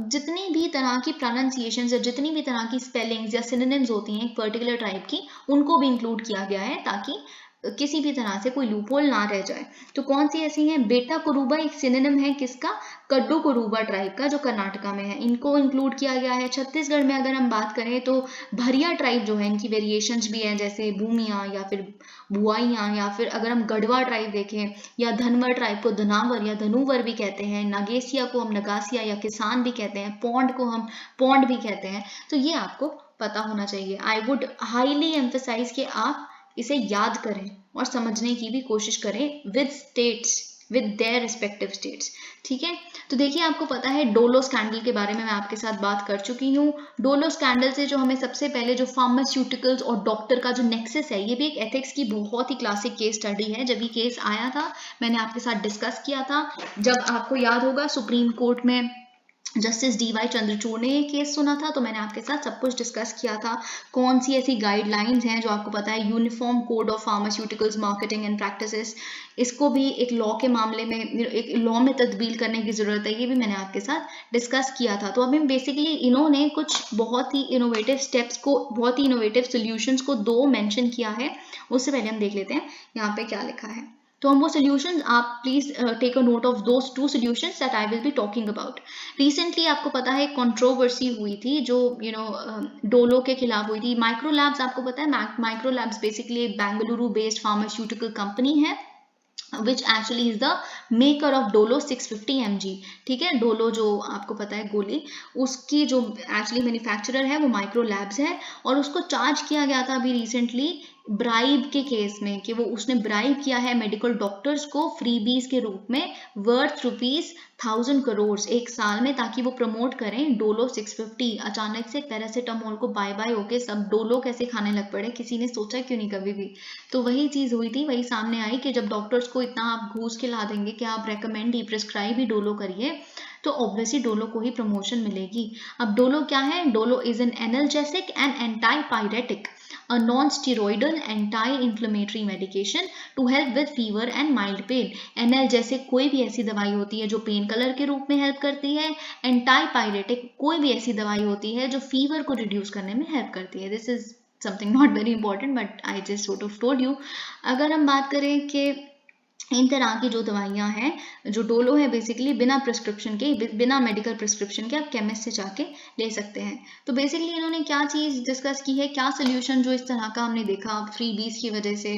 जितनी भी तरह की प्रोनाउंसिएशंस या जितनी भी तरह की स्पेलिंग्स या सिनोनिम्स होती हैं एक पर्टिकुलर ट्राइब की, उनको भी इंक्लूड किया गया है ताकि किसी भी तरह से कोई लूपहोल ना रह जाए। तो कौन सी ऐसी हैं, बेटा कुरुबा एक सिनोनिम है किसका, कड्डू कुरुबा ट्राइब का जो कर्नाटका में है, इनको इंक्लूड किया गया है। छत्तीसगढ़ में अगर हम बात करें तो भरिया ट्राइब जो है, इनकी वेरिएशंस भी हैं, जैसे भूमिया या फिर बुआइयाँ, या फिर अगर हम गढ़वा ट्राइब देखें, या धनवर ट्राइब को धनावर या धनुवर भी कहते हैं, नागेसिया को हम नगासिया या किसान भी कहते हैं, पौंड को हम पौंड भी कहते हैं। तो ये आपको पता होना चाहिए। आई वुड हाईली एम्फेसाइज कि आप इसे याद करें और समझने की भी कोशिश करें with states, with their respective states. ठीक है, तो देखिए आपको पता है डोलो स्कैंडल के बारे में मैं आपके साथ बात कर चुकी हूँ। डोलो स्कैंडल से जो हमें सबसे पहले जो फार्मास्यूटिकल्स और डॉक्टर का जो नेक्सस है, ये भी एक एथिक्स की बहुत ही क्लासिक केस स्टडी है। जब ये केस आया था मैंने आपके साथ डिस्कस किया था, जब आपको याद होगा सुप्रीम कोर्ट में जस्टिस डीवाई चंद्रचूड़ ने ये केस सुना था, तो मैंने आपके साथ सब कुछ डिस्कस किया था। कौन सी ऐसी गाइडलाइंस हैं जो आपको पता है, uniform code of pharmaceuticals marketing and practices, इसको भी एक लॉ के मामले में, एक लॉ में तब्दील करने की जरूरत है, ये भी मैंने आपके साथ डिस्कस किया था। तो अभी बेसिकली इन्होंने कुछ बहुत ही इनोवेटिव स्टेप्स को, बहुत ही इनोवेटिव सोल्यूशंस को दो मेंशन किया है। उससे पहले हम देख लेते हैं यहाँ पे क्या लिखा है। तो हम वो सोल्यूशंस, आप please take a note of those two solutions that I will be talking about. Recently आपको पता है कंट्रोवर्सी हुई थी जो डोलो के खिलाफ हुई थी। माइक्रो लैब्स, आपको पता है माइक्रो लैब्स बेसिकली एक बेंगलुरु बेस्ड फार्मास्यूटिकल कंपनी है which actually is the maker of Dolo 650 mg। ठीक है, डोलो जो आपको पता है गोली, उसकी जो एक्चुअली मैन्युफैक्चरर है वो माइक्रो लैब्स है, और उसको चार्ज किया गया था अभी रिसेंटली ब्राइब के केस में, कि वो उसने ब्राइब किया है मेडिकल डॉक्टर्स को फ्रीबीज के रूप में वर्थ ₹1000 करोड़ एक साल में, ताकि वो प्रमोट करें डोलो 650। अचानक से पैरासीटामोल को बाय बाय होके सब डोलो कैसे खाने लग पड़े, किसी ने सोचा क्यों नहीं कभी भी। तो वही चीज हुई थी, वही सामने आई कि जब डॉक्टर्स को इतना आप घूस खिला देंगे कि आप रेकमेंड ही, प्रिस्क्राइब ही डोलो करिए, तो ऑब्वियसली डोलो को ही प्रमोशन मिलेगी। अब डोलो क्या है, Dolo is an analgesic and antipyretic, a non-steroidal anti-inflammatory medication to help with fever and mild pain। Analgesic कोई भी ऐसी दवाई होती है जो पेन कलर के रूप में हेल्प करती है, एंटाइपायरेटिक कोई भी ऐसी दवाई होती है जो फीवर को रिड्यूस करने में हेल्प करती है। This is something not very important but I just sort of told you. अगर हम बात करें कि इन तरह की जो दवाइयां हैं, जो डोलो है बेसिकली बिना प्रिस्क्रिप्शन के, बिना मेडिकल प्रिस्क्रिप्शन के आप केमिस्ट से जाके ले सकते हैं। तो बेसिकली इन्होंने क्या चीज़ डिस्कस की है, क्या सोल्यूशन जो इस तरह का हमने देखा फ्रीबीज की वजह से,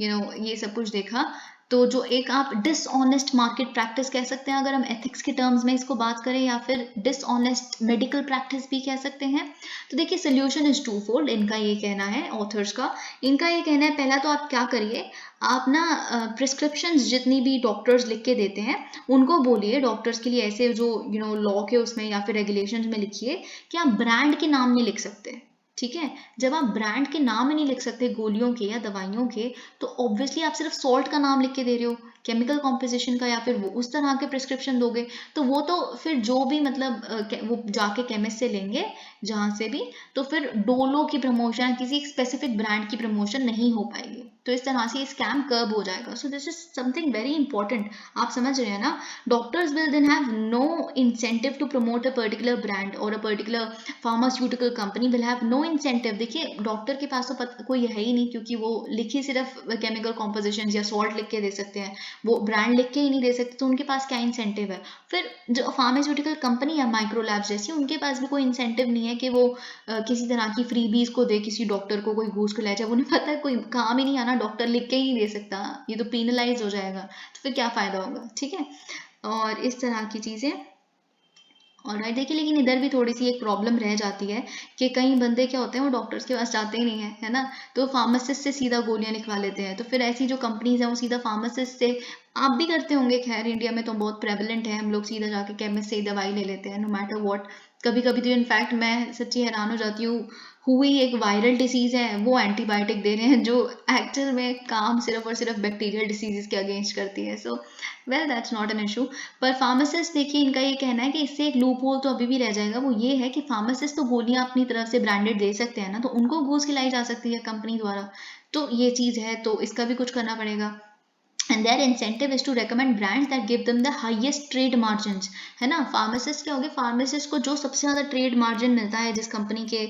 ये सब कुछ देखा। तो जो एक आप डिसऑनेस्ट मार्केट प्रैक्टिस कह सकते हैं अगर हम एथिक्स के टर्म्स में इसको बात करें, या फिर डिसऑनेस्ट मेडिकल प्रैक्टिस भी कह सकते हैं। तो देखिए सोल्यूशन इज टू फोल्ड, इनका ये कहना है ऑथर्स का। इनका ये कहना है, पहला तो आप क्या करिए, आप ना प्रिस्क्रिप्शंस जितनी भी डॉक्टर्स लिख के देते हैं उनको बोलिए, डॉक्टर्स के लिए ऐसे जो लॉ के उसमें या फिर रेगुलेशंस में लिखिए कि आप ब्रांड के नाम नहीं लिख सकते। ठीक है, जब आप ब्रांड के नाम नहीं लिख सकते गोलियों के या दवाइयों के, तो ऑब्वियसली आप सिर्फ सॉल्ट का नाम लिख के दे रहे हो, केमिकल कॉम्पोजिशन का, या फिर वो उस तरह के प्रिस्क्रिप्शन दोगे, तो वो तो फिर जो भी वो जाके केमिस्ट से लेंगे जहाँ से भी, तो फिर डोलो की प्रमोशन, किसी स्पेसिफिक ब्रांड की प्रमोशन नहीं हो पाएगी। तो इस तरह से स्कैम कर्ब हो जाएगा। So this is something very important, आप समझ रहे हैं ना। Doctors will then have no incentive to promote a particular brand, और a particular pharmaceutical company will have no incentive. देखिए डॉक्टर के पास तो कोई है ही नहीं, क्योंकि वो लिखी सिर्फ केमिकल कॉम्पोजिशन या सॉल्ट लिख के दे सकते हैं, वो ब्रांड लिख के ही नहीं दे सकते, तो उनके पास क्या इंसेंटिव है? फिर जो फार्मास्यूटिकल कंपनी है माइक्रो लैब्स जैसी, उनके पास भी कोई इंसेंटिव नहीं है कि वो किसी तरह की फ्रीबीज को दे किसी डॉक्टर को, कोई घूस को ले जाए। उन्हें पता है कोई काम ही नहीं आना, डॉक्टर लिख के ही नहीं दे सकता, ये तो पीनलाइज हो जाएगा, तो फिर क्या फायदा होगा? ठीक है, और इस तरह की चीजें। ऑलराइट, देखिए लेकिन इधर भी थोड़ी सी एक प्रॉब्लम रह जाती है कि कई बंदे क्या होते हैं, वो डॉक्टर्स के पास जाते ही नहीं है, है ना, तो फार्मासिस्ट से सीधा गोलियां लिखवा लेते हैं। तो फिर ऐसी जो कंपनीज हैं वो सीधा फार्मासिस्ट से, आप भी करते होंगे, खैर इंडिया में तो बहुत प्रेवलेंट है, हम लोग सीधा जाके केमिस्ट से ही दवाई ले लेते हैं नो मैटर व्हाट। कभी कभी तो इनफैक्ट मैं सच्ची हैरान हो जाती हूँ, हुई एक वायरल डिसीज है वो एंटीबायोटिक दे रहे हैं जो एक्चुअल में काम सिर्फ और सिर्फ बैक्टीरियल डिसीजेस के अगेंस्ट करती है। So well that's not an issue. पर फार्मासिस्ट देखिए, इनका ये कहना है कि इससे एक लूप होल तो अभी भी रह जाएगा, वो ये है कि फार्मासिस्ट तो गोलियां अपनी तरफ से ब्रांडेड दे सकते हैं ना, तो उनको घूस खिलाई जा सकती है कंपनी द्वारा, तो ये चीज है, तो इसका भी कुछ करना पड़ेगा। and their incentive is to recommend brands that give them the highest trade margins, है ना। फार्मासिस्ट क्या हो गए, फार्मासिस्ट को जो सबसे ज्यादा ट्रेड मार्जिन मिलता है जिस कंपनी के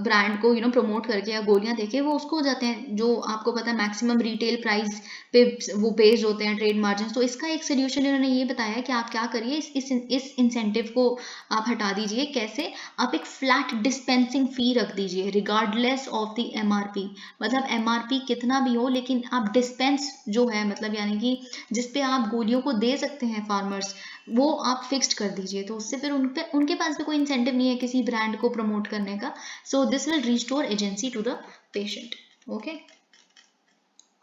ब्रांड को प्रमोट करके या गोलियां देके, वो उसको हो जाते हैं, जो आपको पता है मैक्सिमम रिटेल प्राइस पे वो बेस्ड होते हैं ट्रेड मार्जिन। तो इसका एक सोल्यूशन इन्होंने ये बताया कि आप क्या करिए, इस इंसेंटिव को आप हटा दीजिए। कैसे? आप एक फ्लैट डिस्पेंसिंग फी रख दीजिए रिगार्डलेस ऑफ द एमआरपी, मतलब एमआरपी कितना भी हो, लेकिन आप डिस्पेंस जो है, मतलब यानी कि जिसपे आप गोलियों को दे सकते हैं फार्मर्स, वो आप फिक्स्ड कर दीजिए। तो उससे फिर उनके पास भी कोई इंसेंटिव नहीं है किसी ब्रांड को प्रमोट करने का। So this will restore agency to the patient. Okay,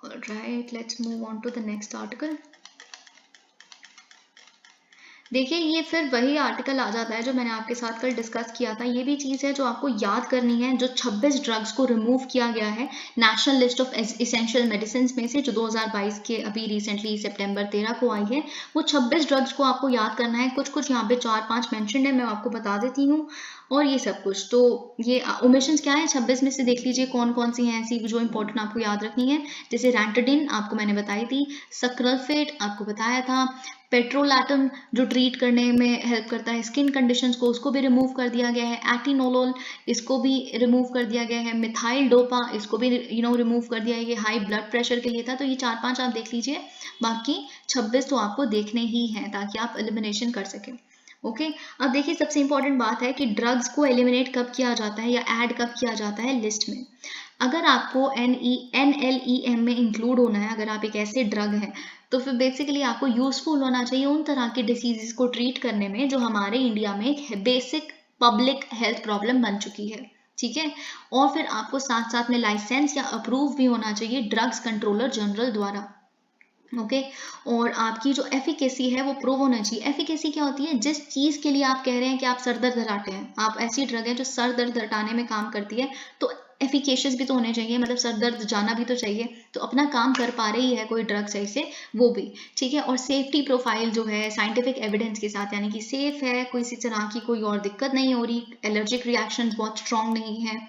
alright, let's move on to the next article. देखिए ये फिर वही आर्टिकल आ जाता है जो मैंने आपके साथ कल डिस्कस किया था। ये भी चीज़ है जो आपको याद करनी है, जो 26 ड्रग्स को रिमूव किया गया है national list of essential medicine में से, जो 2022 के अभी रिसेंटली सितंबर 13 को आई है। वो 26 ड्रग्स को आपको याद करना है। कुछ कुछ यहाँ पे 4-5 मेंशन है, मैं आपको बता देती हूँ, और ये सब कुछ। तो ये ओमिशंस क्या है 26 में से, देख लीजिए कौन कौन सी हैं ऐसी जो इंपॉर्टेंट आपको याद रखनी है। जैसे रैंटाडिन आपको मैंने बताई थी, सक्राल्फेट आपको बताया था, पेट्रोलैटम जो ट्रीट करने में हेल्प करता है स्किन कंडीशंस को, उसको भी रिमूव कर दिया गया है। एटिनोलोल इसको भी रिमूव कर दिया गया है। मिथाइल डोपा इसको भी रिमूव कर दिया है, ये हाई ब्लड प्रेशर के लिए था। तो ये 4-5 आप देख लीजिए, बाकी 26 तो आपको देखने ही हैं ताकि आप एलिमिनेशन कर सकें। ओके, अब देखिए सबसे इंपॉर्टेंट बात है कि ड्रग्स को एलिमिनेट कब किया जाता है या ऐड कब किया जाता है लिस्ट में। अगर आपको NLEM में इंक्लूड होना है, अगर आप एक ऐसे ड्रग हैं, तो फिर बेसिकली आपको यूजफुल होना चाहिए उन तरह के डिसीजेस को ट्रीट करने में जो हमारे इंडिया में एक बेसिक पब्लिक हेल्थ प्रॉब्लम बन चुकी है। ठीक है, और फिर आपको साथ साथ में लाइसेंस या अप्रूव भी होना चाहिए ड्रग्स कंट्रोलर जनरल द्वारा। ओके, और आपकी जो एफिकेसी है वो प्रूव होना चाहिए। एफिकेसी क्या होती है? जिस चीज के लिए आप कह रहे हैं कि आप सर दर्द हटाते हैं, आप ऐसी ड्रग है जो सर दर्द हटाने में काम करती है, तो एफिकेशियस भी तो होने चाहिए, मतलब सर दर्द जाना भी तो चाहिए। तो अपना काम कर पा रही है कोई ड्रग सही से, वो भी ठीक है। और सेफ्टी प्रोफाइल जो है साइंटिफिक एविडेंस के साथ, यानी कि सेफ है, कोई इसी तरह की कोई और दिक्कत नहीं हो रही, एलर्जिक रिएक्शन बहुत स्ट्रॉन्ग नहीं है,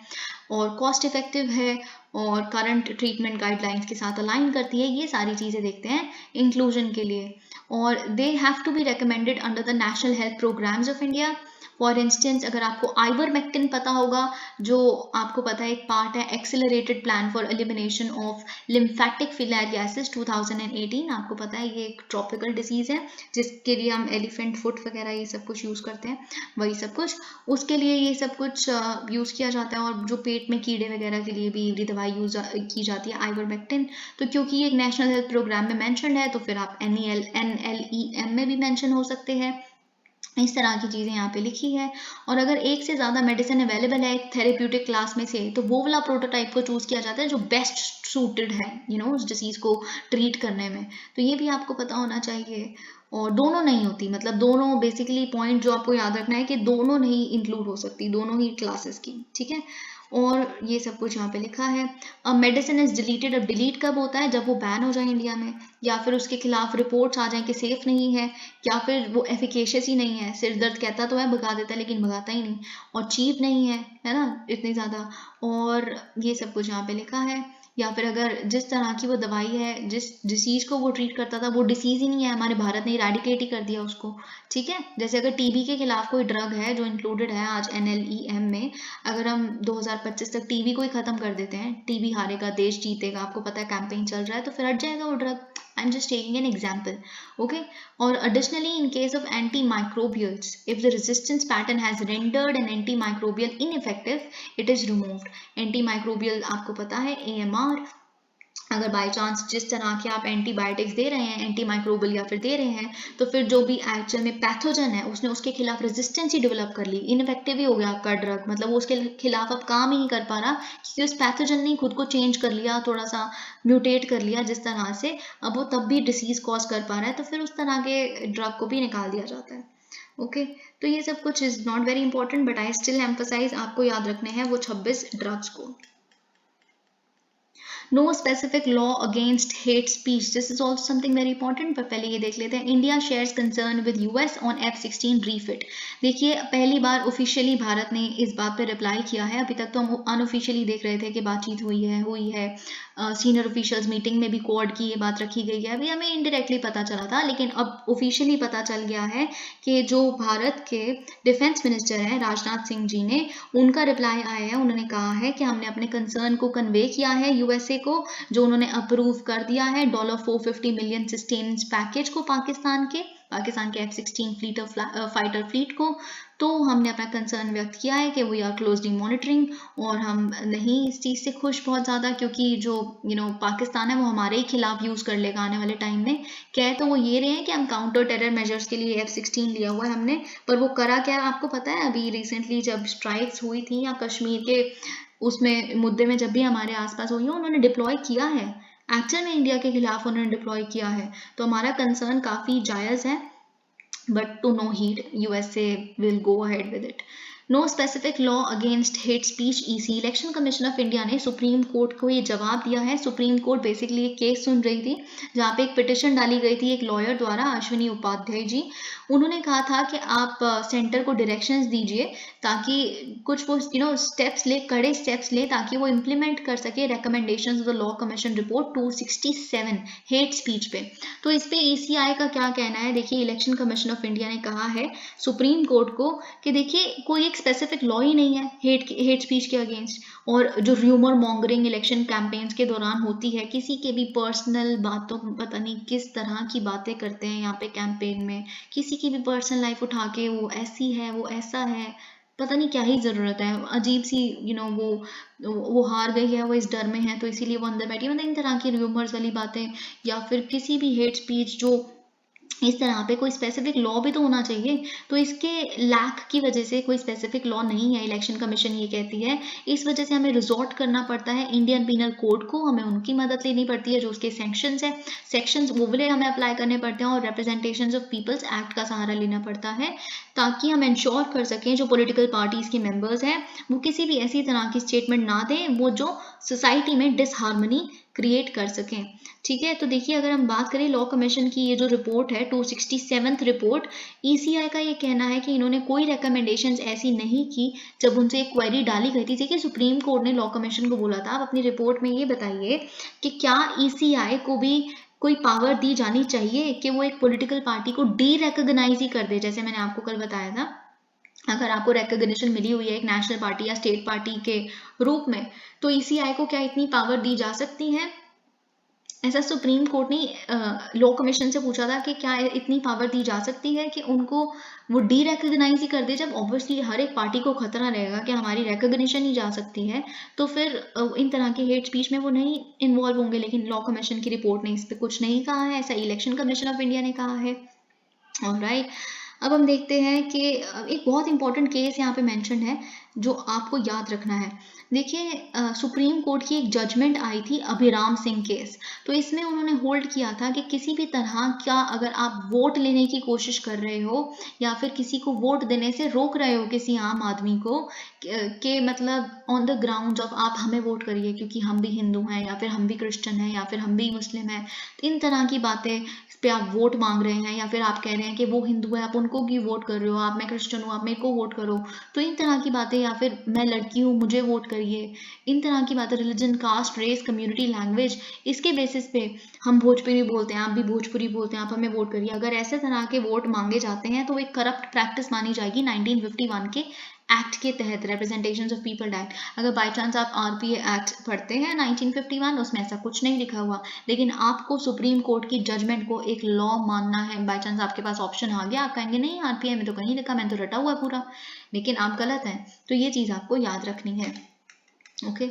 और कॉस्ट इफेक्टिव है, और करंट ट्रीटमेंट गाइडलाइंस के साथ अलाइन करती है। ये सारी चीज़ें देखते हैं इंक्लूजन के लिए। और they have to be recommended under the national health programmes of India. For instance अगर आपको आइवरमेक्टिन पता होगा, जो आपको पता है एक पार्ट है accelerated plan for elimination of lymphatic filariasis 2018, आपको पता है ये एक ट्रॉपिकल डिसीज है जिसके लिए हम एलिफेंट फुट वगैरह ये सब कुछ यूज़ करते हैं, वही सब कुछ, उसके लिए ये सब कुछ यूज़ किया जाता है। और जो पेट में कीड़े वगैरह के लिए भी ये दवाई यूज़ की जाती है आइवरमेक्टिन। तो क्योंकि ये एक नेशनल हेल्थ प्रोग्राम में मैंशन है, तो फिर आप NLEM में भी मैंशन हो सकते हैं। इस तरह की चीज़ें यहाँ पे लिखी है। और अगर एक से ज़्यादा मेडिसिन अवेलेबल है थेरेप्यूटिक क्लास में से, तो वो वाला प्रोटोटाइप को चूज़ किया जाता है जो बेस्ट सूटेड है उस डिसीज़ को ट्रीट करने में। तो ये भी आपको पता होना चाहिए। और दोनों नहीं होती, मतलब दोनों बेसिकली पॉइंट जो आपको याद रखना है कि दोनों नहीं इंक्लूड हो सकती, दोनों ही क्लासेस की। ठीक है, और ये सब कुछ यहाँ पे लिखा है। अब मेडिसिन इज डिलीटेड, अब डिलीट कब होता है? जब वो बैन हो जाए इंडिया में, या फिर उसके खिलाफ रिपोर्ट्स आ जाए कि सेफ नहीं है, या फिर वो एफिकेशियस ही नहीं है, सिर दर्द कहता तो है भगा देता है लेकिन भगाता ही नहीं, और चीप नहीं है ना इतनी ज़्यादा, और ये सब कुछ यहाँ पे लिखा है। या फिर अगर जिस तरह की वो दवाई है, जिस डिसीज को वो ट्रीट करता था, वो डिसीज ही नहीं है, हमारे भारत ने इरेडिकेट ही कर दिया उसको। ठीक है, जैसे अगर टीबी के खिलाफ कोई ड्रग है जो इंक्लूडेड है आज NLEM में, अगर हम 2025 तक टीबी को ही खत्म कर देते हैं, टीबी हारेगा देश जीतेगा, आपको पता है कैंपेन चल रहा है, तो फिर हट जाएगा वो drug. I'm just taking an example, okay? Or additionally, in case of antimicrobials, if the resistance pattern has rendered an antimicrobial ineffective, it is removed. Antimicrobial आपको पता है AMR, अगर बाय चांस जिस तरह के आप एंटीबायोटिक्स दे रहे हैं, एंटी माइक्रोबियल या फिर दे रहे हैं, तो फिर जो भी एक्चुअल में पैथोजन है उसने उसके खिलाफ रेजिस्टेंस ही डेवलप कर ली, इनफेक्टिव ही हो गया आपका ड्रग, मतलब वो उसके खिलाफ अब काम ही नहीं कर पा रहा क्योंकि उस पैथोजन ने खुद को चेंज कर लिया, थोड़ा सा म्यूटेट कर लिया जिस तरह से अब वो तब भी डिसीज कॉज कर पा रहा है, तो फिर उस तरह के ड्रग को भी निकाल दिया जाता है। ओके तो ये सब कुछ is not very important but I still emphasise, आपको याद रखने हैं वो 26 ड्रग्स को। No specific law against hate speech, this is also something very important, पर पहले ये देख लेते हैं। India shares concern with US on F-16 refit. देखिए पहली बार ऑफिशियली भारत ने इस बात पर रिप्लाई किया है, अभी तक तो हम अनऑफिशियली देख रहे थे कि बातचीत हुई है सीनियर ऑफिशियल्स मीटिंग में भी कोड की ये बात रखी गई है, अभी हमें इनडायरेक्टली पता चला था लेकिन अब ऑफिशियली पता चल गया है कि जो भारत के डिफेंस मिनिस्टर हैं राजनाथ सिंह जी ने, उनका रिप्लाई आया है, उन्होंने कहा है कि हमने अपने कंसर्न को कन्वे किया है यूएसए को, जो उन्होंने अप्रूव कर दिया है $450 मिलियन सस्टेनेंस पैकेज को पाकिस्तान के F-16 फ्लीट फाइटर फ्लीट को। तो हमने अपना कंसर्न व्यक्त किया है कि वी आर क्लोजली मॉनिटरिंग, और हम नहीं इस चीज़ से खुश बहुत ज़्यादा क्योंकि जो पाकिस्तान है वो हमारे ही खिलाफ यूज़ कर लेगा आने वाले टाइम में। कह तो वो ये रहे हैं कि हम काउंटर टेरर मेजर्स के लिए F-16 लिया हुआ है हमने, पर वो करा क्या है आपको पता है? अभी रिसेंटली जब स्ट्राइक्स हुई थी या कश्मीर के उसमें मुद्दे में जब भी हमारे आसपास हुई है, उन्होंने डिप्लॉय किया है, एक्चुअल में इंडिया के खिलाफ उन्होंने डिप्लॉय किया है। तो हमारा कंसर्न काफ़ी जायज़ है, but to no heed, USA will go ahead with it. No specific law against hate speech EC, election commission of India ने सुप्रीम कोर्ट को ये जवाब दिया है। सुप्रीम कोर्ट बेसिकली एक केस सुन रही थी जहाँ पे एक पिटिशन डाली गई थी एक लॉयर द्वारा, अश्विनी उपाध्याय जी। उन्होंने कहा था कि आप सेंटर को डायरेक्शंस दीजिए ताकि कुछ वो स्टेप्स ले, कड़े स्टेप्स ले ताकि वो इम्प्लीमेंट कर सके recommendations of the law commission report 267 hate speech पे। तो इस पे ECI का क्या कहना है? देखिए इलेक्शन कमीशन ऑफ इंडिया ने कहा है सुप्रीम कोर्ट को कि देखिए कोई एक स्पेसिफिक लॉ ही नहीं है हेट स्पीच के अगेंस्ट, और जो र्यूमर मॉन्गरिंग इलेक्शन कैंपेन्स के दौरान होती है, किसी के भी पर्सनल बातों, पता नहीं किस तरह की बातें करते हैं यहाँ पे कैंपेन में, किसी की भी पर्सनल लाइफ उठा के वो ऐसी है वो ऐसा है, पता नहीं क्या ही ज़रूरत है, अजीब सी वो हार गई है, वो इस डर में है तो इसीलिए वो अंदर बैठी है, मतलब इन तरह की र्यूमर्स वाली बातें, या फिर किसी भी हेट स्पीच जो इस तरह पे कोई स्पेसिफिक लॉ भी तो होना चाहिए। तो इसके लैक की वजह से कोई स्पेसिफिक लॉ नहीं है, इलेक्शन कमीशन ये कहती है, इस वजह से हमें रिजॉर्ट करना पड़ता है इंडियन पीनल कोड को, हमें उनकी मदद लेनी पड़ती है, जो उसके सेक्शंस वो वाले हमें अप्लाई करने पड़ते हैं, और रिप्रेजेंटेशन ऑफ पीपल्स एक्ट का सहारा लेना पड़ता है ताकि हम इंश्योर कर सकें जो पॉलिटिकल पार्टीज के मेंबर्स हैं वो किसी भी ऐसी तरह की स्टेटमेंट ना दें वो जो सोसाइटी में डिसहार्मनी क्रिएट कर सकें। ठीक है, तो देखिए अगर हम बात करें लॉ कमीशन की ये जो रिपोर्ट है 267th रिपोर्ट, ECI का ये कहना है कि इन्होंने कोई रिकमेंडेशंस ऐसी नहीं की जब उनसे एक क्वेरी डाली गई थी। देखिए सुप्रीम कोर्ट ने लॉ कमीशन को बोला था आप अपनी रिपोर्ट में ये बताइए कि क्या ECI को भी कोई पावर दी जानी चाहिए कि वो एक पॉलिटिकल पार्टी को डी रिकॉग्नाइज ही कर दे, जैसे मैंने आपको कल बताया था, अगर आपको रिकॉग्निशन मिली हुई है एक नेशनल पार्टी या स्टेट पार्टी के रूप में, तो ECI को क्या इतनी पावर दी जा सकती है? ऐसा सुप्रीम कोर्ट ने लॉ कमीशन से पूछा था कि क्या इतनी पावर दी जा सकती है कि उनको वो डी रिकॉग्नाइज ही कर दे, जब ऑब्वियसली हर एक पार्टी को खतरा रहेगा कि हमारी रिकॉग्निशन ही जा सकती है, तो फिर इन तरह के हेट स्पीच में वो नहीं इन्वॉल्व होंगे। लेकिन लॉ कमीशन की रिपोर्ट ने इस पर कुछ नहीं कहा है, ऐसा इलेक्शन कमीशन ऑफ इंडिया ने कहा है। ऑलराइट, अब हम देखते हैं कि एक बहुत इंपॉर्टेंट केस यहाँ पे मेंशन है जो आपको याद रखना है। देखिए सुप्रीम कोर्ट की एक जजमेंट आई थी अभिराम सिंह केस, तो इसमें उन्होंने होल्ड किया था कि किसी भी तरह का अगर आप वोट लेने की कोशिश कर रहे हो या फिर किसी को वोट देने से रोक रहे हो किसी आम आदमी को, के मतलब ऑन द ग्राउंड ऑफ आप हमें वोट करिए क्योंकि हम भी हिंदू हैं या फिर हम भी क्रिश्चियन हैं या फिर हम भी मुस्लिम हैं, इन तरह की बातें पे आप वोट मांग रहे हैं, या फिर आप कह रहे हैं कि वो हिंदू है आप उनको क्यों वोट कर रहे हो, आप मैं क्रिश्चियन हूँ आप मेरे को वोट करो, तो इन तरह की बातें, या फिर मैं लड़की हूँ मुझे वोट करिए, इन तरह की बातें, religion, caste, race, community, language, इसके बेसिस पे हम भोजपुरी बोलते हैं आप भी भोजपुरी बोलते हैं आप हमें वोट करिए, अगर ऐसे तरह के वोट मांगे जाते हैं तो एक करप्ट प्रैक्टिस मानी जाएगी 1951 के एक्ट के तहत, रिप्रेजेंटेशन ऑफ पीपल एक्ट, अगर बाय चांस आप आरपीए एक्ट पढ़ते हैं 1951, उसमें ऐसा कुछ नहीं लिखा हुआ, लेकिन आपको सुप्रीम कोर्ट की जजमेंट को एक लॉ मानना है। बाय चांस आपके पास ऑप्शन आ गया, आप कहेंगे नहीं आरपीए में तो कहीं लिखा, मैंने तो रटा हुआ पूरा, लेकिन आप गलत हैं। तो ये चीज़ आपको याद रखनी है। Okay,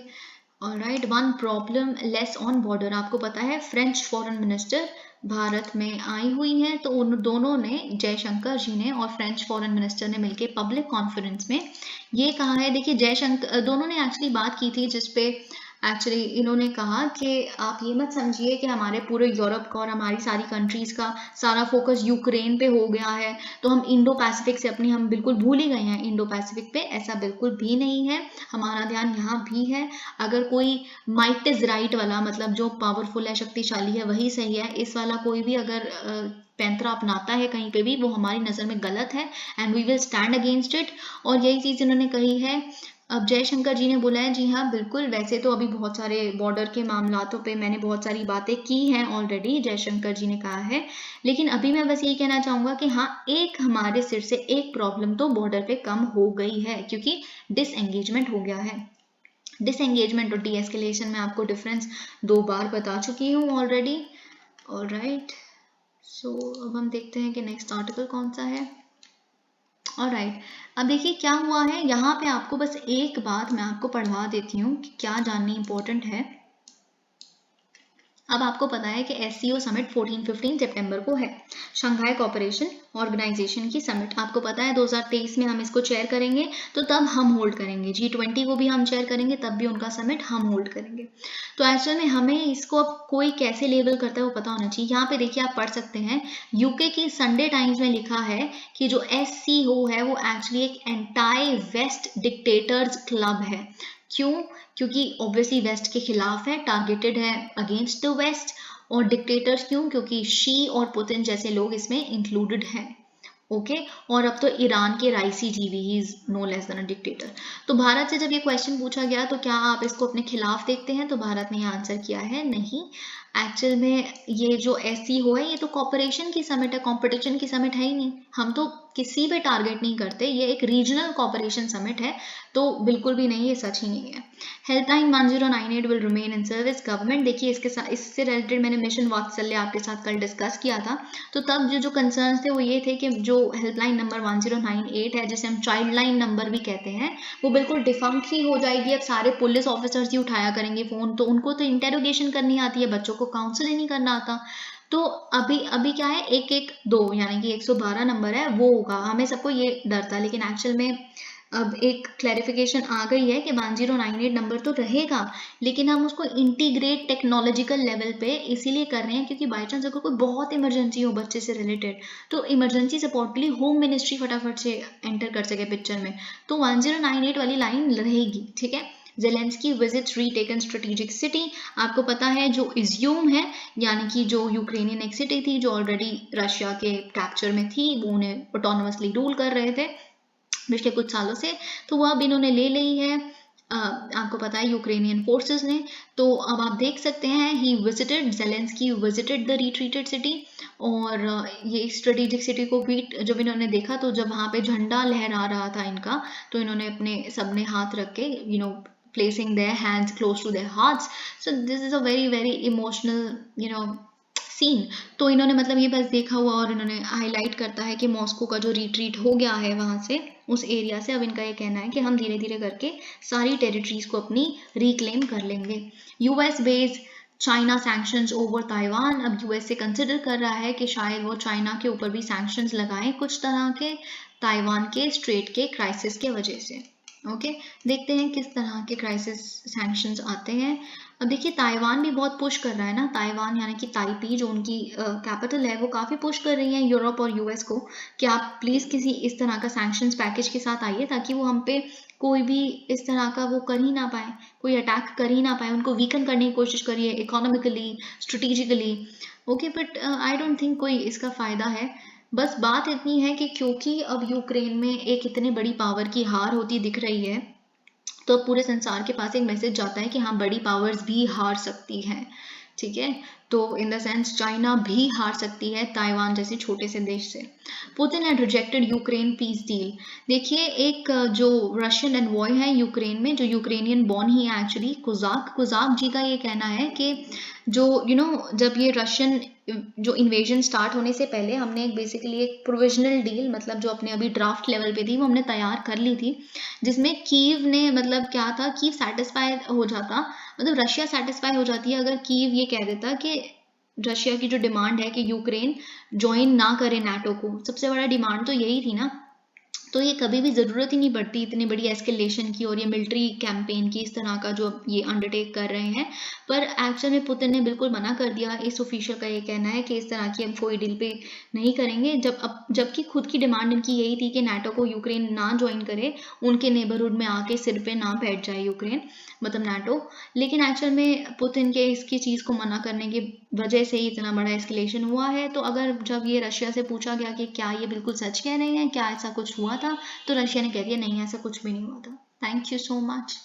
alright, one problem less on border. आपको पता है फ्रेंच फॉरेन मिनिस्टर भारत में आई हुई हैं, तो उन दोनों ने, जयशंकर जी ने और फ्रेंच फॉरेन मिनिस्टर ने मिलकर पब्लिक कॉन्फ्रेंस में ये कहा है। देखिए जयशंकर, दोनों ने एक्चुअली बात की थी जिसपे एक्चुअली इन्होंने कहा कि आप ये मत समझिए कि हमारे पूरे यूरोप का और हमारी सारी कंट्रीज़ का सारा फोकस यूक्रेन पे हो गया है, तो हम इंडो पैसिफिक से हम बिल्कुल भूल ही गए हैं इंडो पैसिफिक पे। ऐसा बिल्कुल भी नहीं है, हमारा ध्यान यहाँ भी है। अगर कोई माइट इज राइट वाला, मतलब जो पावरफुल है, शक्तिशाली है, वही सही है, इस वाला कोई भी अगर पैंतरा अपनाता है कहीं पे भी, वो हमारी नज़र में गलत है, and we will stand against it. और यही चीज़ इन्होंने कही है। अब जयशंकर जी ने बोला है, जी हाँ बिल्कुल, वैसे तो अभी बहुत सारे बॉर्डर के मामलातों पे मैंने बहुत सारी बातें की हैं ऑलरेडी, जयशंकर जी ने कहा है, लेकिन अभी मैं बस यही कहना चाहूँगा कि हाँ, एक हमारे सिर से एक प्रॉब्लम तो बॉर्डर पे कम हो गई है, क्योंकि डिसएंगेजमेंट हो गया है। डिसएंगेजमेंट और डीएस्केलेशन में आपको डिफरेंस 2 बार बता चुकी हूँ ऑलरेडी। ऑलराइट, सो अब हम देखते हैं कि नेक्स्ट आर्टिकल कौन सा है। ऑलराइट, अब देखिए क्या हुआ है यहाँ पे, आपको बस एक बात मैं आपको पढ़वा देती हूँ कि क्या जाननी इंपॉर्टेंट है। अब आपको पता है कि SCO समिट 14-15 सितंबर को है, शंघाई कोऑपरेशन ऑर्गेनाइजेशन की समिट। आपको पता है 2023 में हम इसको चेयर करेंगे, तो तब हम होल्ड करेंगे। G20 को भी हम चेयर करेंगे, तब भी उनका समिट हम होल्ड करेंगे। तो एक्चुअल में हमें इसको अब कोई कैसे लेबल करता है वो पता होना चाहिए। यहाँ पे देखिए आप पढ़ सकते हैं, यूके की संडे टाइम्स में लिखा है कि जो SCO है वो एक्चुअली एक एंटाई वेस्ट डिक्टेटर्स क्लब है। क्यों? क्योंकि ऑब्वियसली वेस्ट के खिलाफ है, टारगेटेड है अगेंस्ट द वेस्ट। और डिक्टेटर्स क्यों? क्योंकि शी और पुतिन जैसे लोग इसमें इंक्लूडेड हैं। ओके, और अब तो ईरान के राइसी जी भी, he is no less than a dictator. तो भारत से जब ये क्वेश्चन पूछा गया तो क्या आप इसको अपने खिलाफ देखते हैं, तो भारत ने ये आंसर किया है नहीं। एक्चुअल में ये जो SCO है, ये तो कॉपरेशन की समिट है, कॉम्पिटिशन की समिट है ही नहीं। हम तो किसी पे टारगेट नहीं करते, ये एक रीजनल कॉपरेशन समिट है, तो बिल्कुल भी नहीं, ये सच ही नहीं है। Helpline 1098 will remain in service government. देखिए इसके साथ, इससे रिलेटेड मैंने मिशन वात्सल्य आपके साथ कल डिस्कस किया था, तो तब जो कंसर्न्स थे वो ये थे कि जो हेल्पलाइन नंबर 1098 है, जिसे हम चाइल्ड लाइन नंबर भी कहते हैं, वो बिल्कुल डिफंक्ट ही हो जाएगी। अब सारे पुलिस ऑफिसर्स ही उठाया करेंगे फ़ोन, तो उनको तो इंटेरोगेशन करनी आती है, बच्चों को काउंसिल ही नहीं करना आता। तो अभी अभी क्या है, 112 यानी कि 112 नंबर है, वो होगा। हमें सबको ये डर था, लेकिन एक्चुअल में अब एक क्लैरिफिकेशन आ गई है कि 1098 नंबर तो रहेगा, लेकिन हम उसको इंटीग्रेट टेक्नोलॉजिकल लेवल पे इसीलिए कर रहे हैं क्योंकि बाई चांस अगर कोई बहुत इमरजेंसी हो बच्चे से रिलेटेड, तो इमरजेंसी सपोर्ट के लिए होम मिनिस्ट्री फटाफट से एंटर कर सके पिक्चर में, तो 1098 वाली लाइन रहेगी। ठीक है, जेलेंस्की विजिट्स रीटेकन स्ट्रेटेजिक सिटी। आपको पता है जो इज्यूम है, यानी कि जो यूक्रेनियन एक सिटी थी जो ऑलरेडी रशिया के कैप्चर में थी, वो उन्हें ऑटोनोमसली रूल कर रहे थे पिछले कुछ सालों से, तो वो अब इन्होंने ले ली है। आपको पता है यूक्रेनियन फोर्सेस ने। तो अब आप देख सकते हैं, he visited, Zelensky visited the retreated city, और ये स्ट्रेटेजिक सिटी को भी जब इन्होंने देखा, तो जब वहाँ पे झंडा लहरा रहा था इनका, तो इन्होंने अपने सबने हाथ रख के placing their hands close to their hearts. So this is a very very emotional scene. तो इन्होंने मतलब ये बस देखा हुआ और इन्होंने हाईलाइट करता है कि मॉस्को का जो रिट्रीट हो गया है वहाँ से, उस एरिया से, अब इनका ये कहना है कि हम धीरे धीरे करके सारी टेरिटरीज को अपनी रिक्लेम कर लेंगे। US based China sanctions over Taiwan. अब USA कंसिडर कर रहा है कि शायद वो चाइना के ऊपर भी सैंक्शंस लगाएं कुछ तरह के, ताइवान के स्ट्रेट के क्राइसिस के वजह से। ओके, देखते हैं किस तरह के क्राइसिस सैंक्शंस आते हैं। अब देखिए ताइवान भी बहुत पुश कर रहा है ना, ताइवान यानी कि ताइपी जो उनकी कैपिटल है, वो काफ़ी पुश कर रही है यूरोप और US को कि आप प्लीज़ किसी इस तरह का सैंक्शंस पैकेज के साथ आइए, ताकि वो हम पे कोई भी इस तरह का वो कर ही ना पाए, कोई अटैक कर ही ना पाए, उनको वीकन करने की कोशिश करिए economically, strategically. Okay, but I don't think कोई इसका फ़ायदा है। बस बात इतनी है कि क्योंकि अब यूक्रेन में एक इतने बड़ी पावर की हार होती दिख रही है, तो पूरे संसार के पास एक मैसेज जाता है कि हाँ, बड़ी पावर्स भी हार सकती हैं। ठीक है, तो इन द सेंस चाइना भी हार सकती है ताइवान जैसे छोटे से देश से। Putin had rejected Ukraine peace deal. देखिए एक जो रशियन एनवॉय है यूक्रेन में, जो यूक्रेनियन बॉर्न ही है एक्चुअली, कुजाक जी का ये कहना है कि जो जब ये रशियन जो इन्वेजन स्टार्ट होने से पहले हमने एक बेसिकली एक प्रोविजनल डील, मतलब जो अपने अभी ड्राफ्ट लेवल पे थी वो हमने तैयार कर ली थी, जिसमें कीव ने मतलब क्या था, कीव सेटिस्फाई हो जाता, मतलब रशिया सेटिस्फाई हो जाती है अगर कीव ये कह देता कि रशिया की जो डिमांड है कि यूक्रेन ज्वाइन ना करे नाटो को, सबसे बड़ा डिमांड तो यही थी ना, तो ये कभी भी ज़रूरत ही नहीं पड़ती इतनी बड़ी एस्केलेशन की और ये मिलिट्री कैंपेन की, इस तरह का जो ये अंडरटेक कर रहे हैं। पर एक्चुअल में पुतिन ने बिल्कुल मना कर दिया, इस ऑफिशियल का ये कहना है कि इस तरह की हम कोई डील पे नहीं करेंगे, जबकि खुद की डिमांड इनकी यही थी कि नाटो को यूक्रेन ना ज्वाइन करे, उनके नेबरहुड में आके सिर पे ना बैठ जाए यूक्रेन, मतलब नाटो। लेकिन एक्चुअल में पुतिन के इसकी चीज़ को मना करने की वजह से ही इतना बड़ा एस्केलेशन हुआ है। तो अगर जब ये रशिया से पूछा गया कि क्या ये बिल्कुल सच कह रहे हैं, क्या ऐसा कुछ हुआ था, तो रशिया ने कह दिया नहीं, ऐसा कुछ भी नहीं हुआ था। Thank you so much.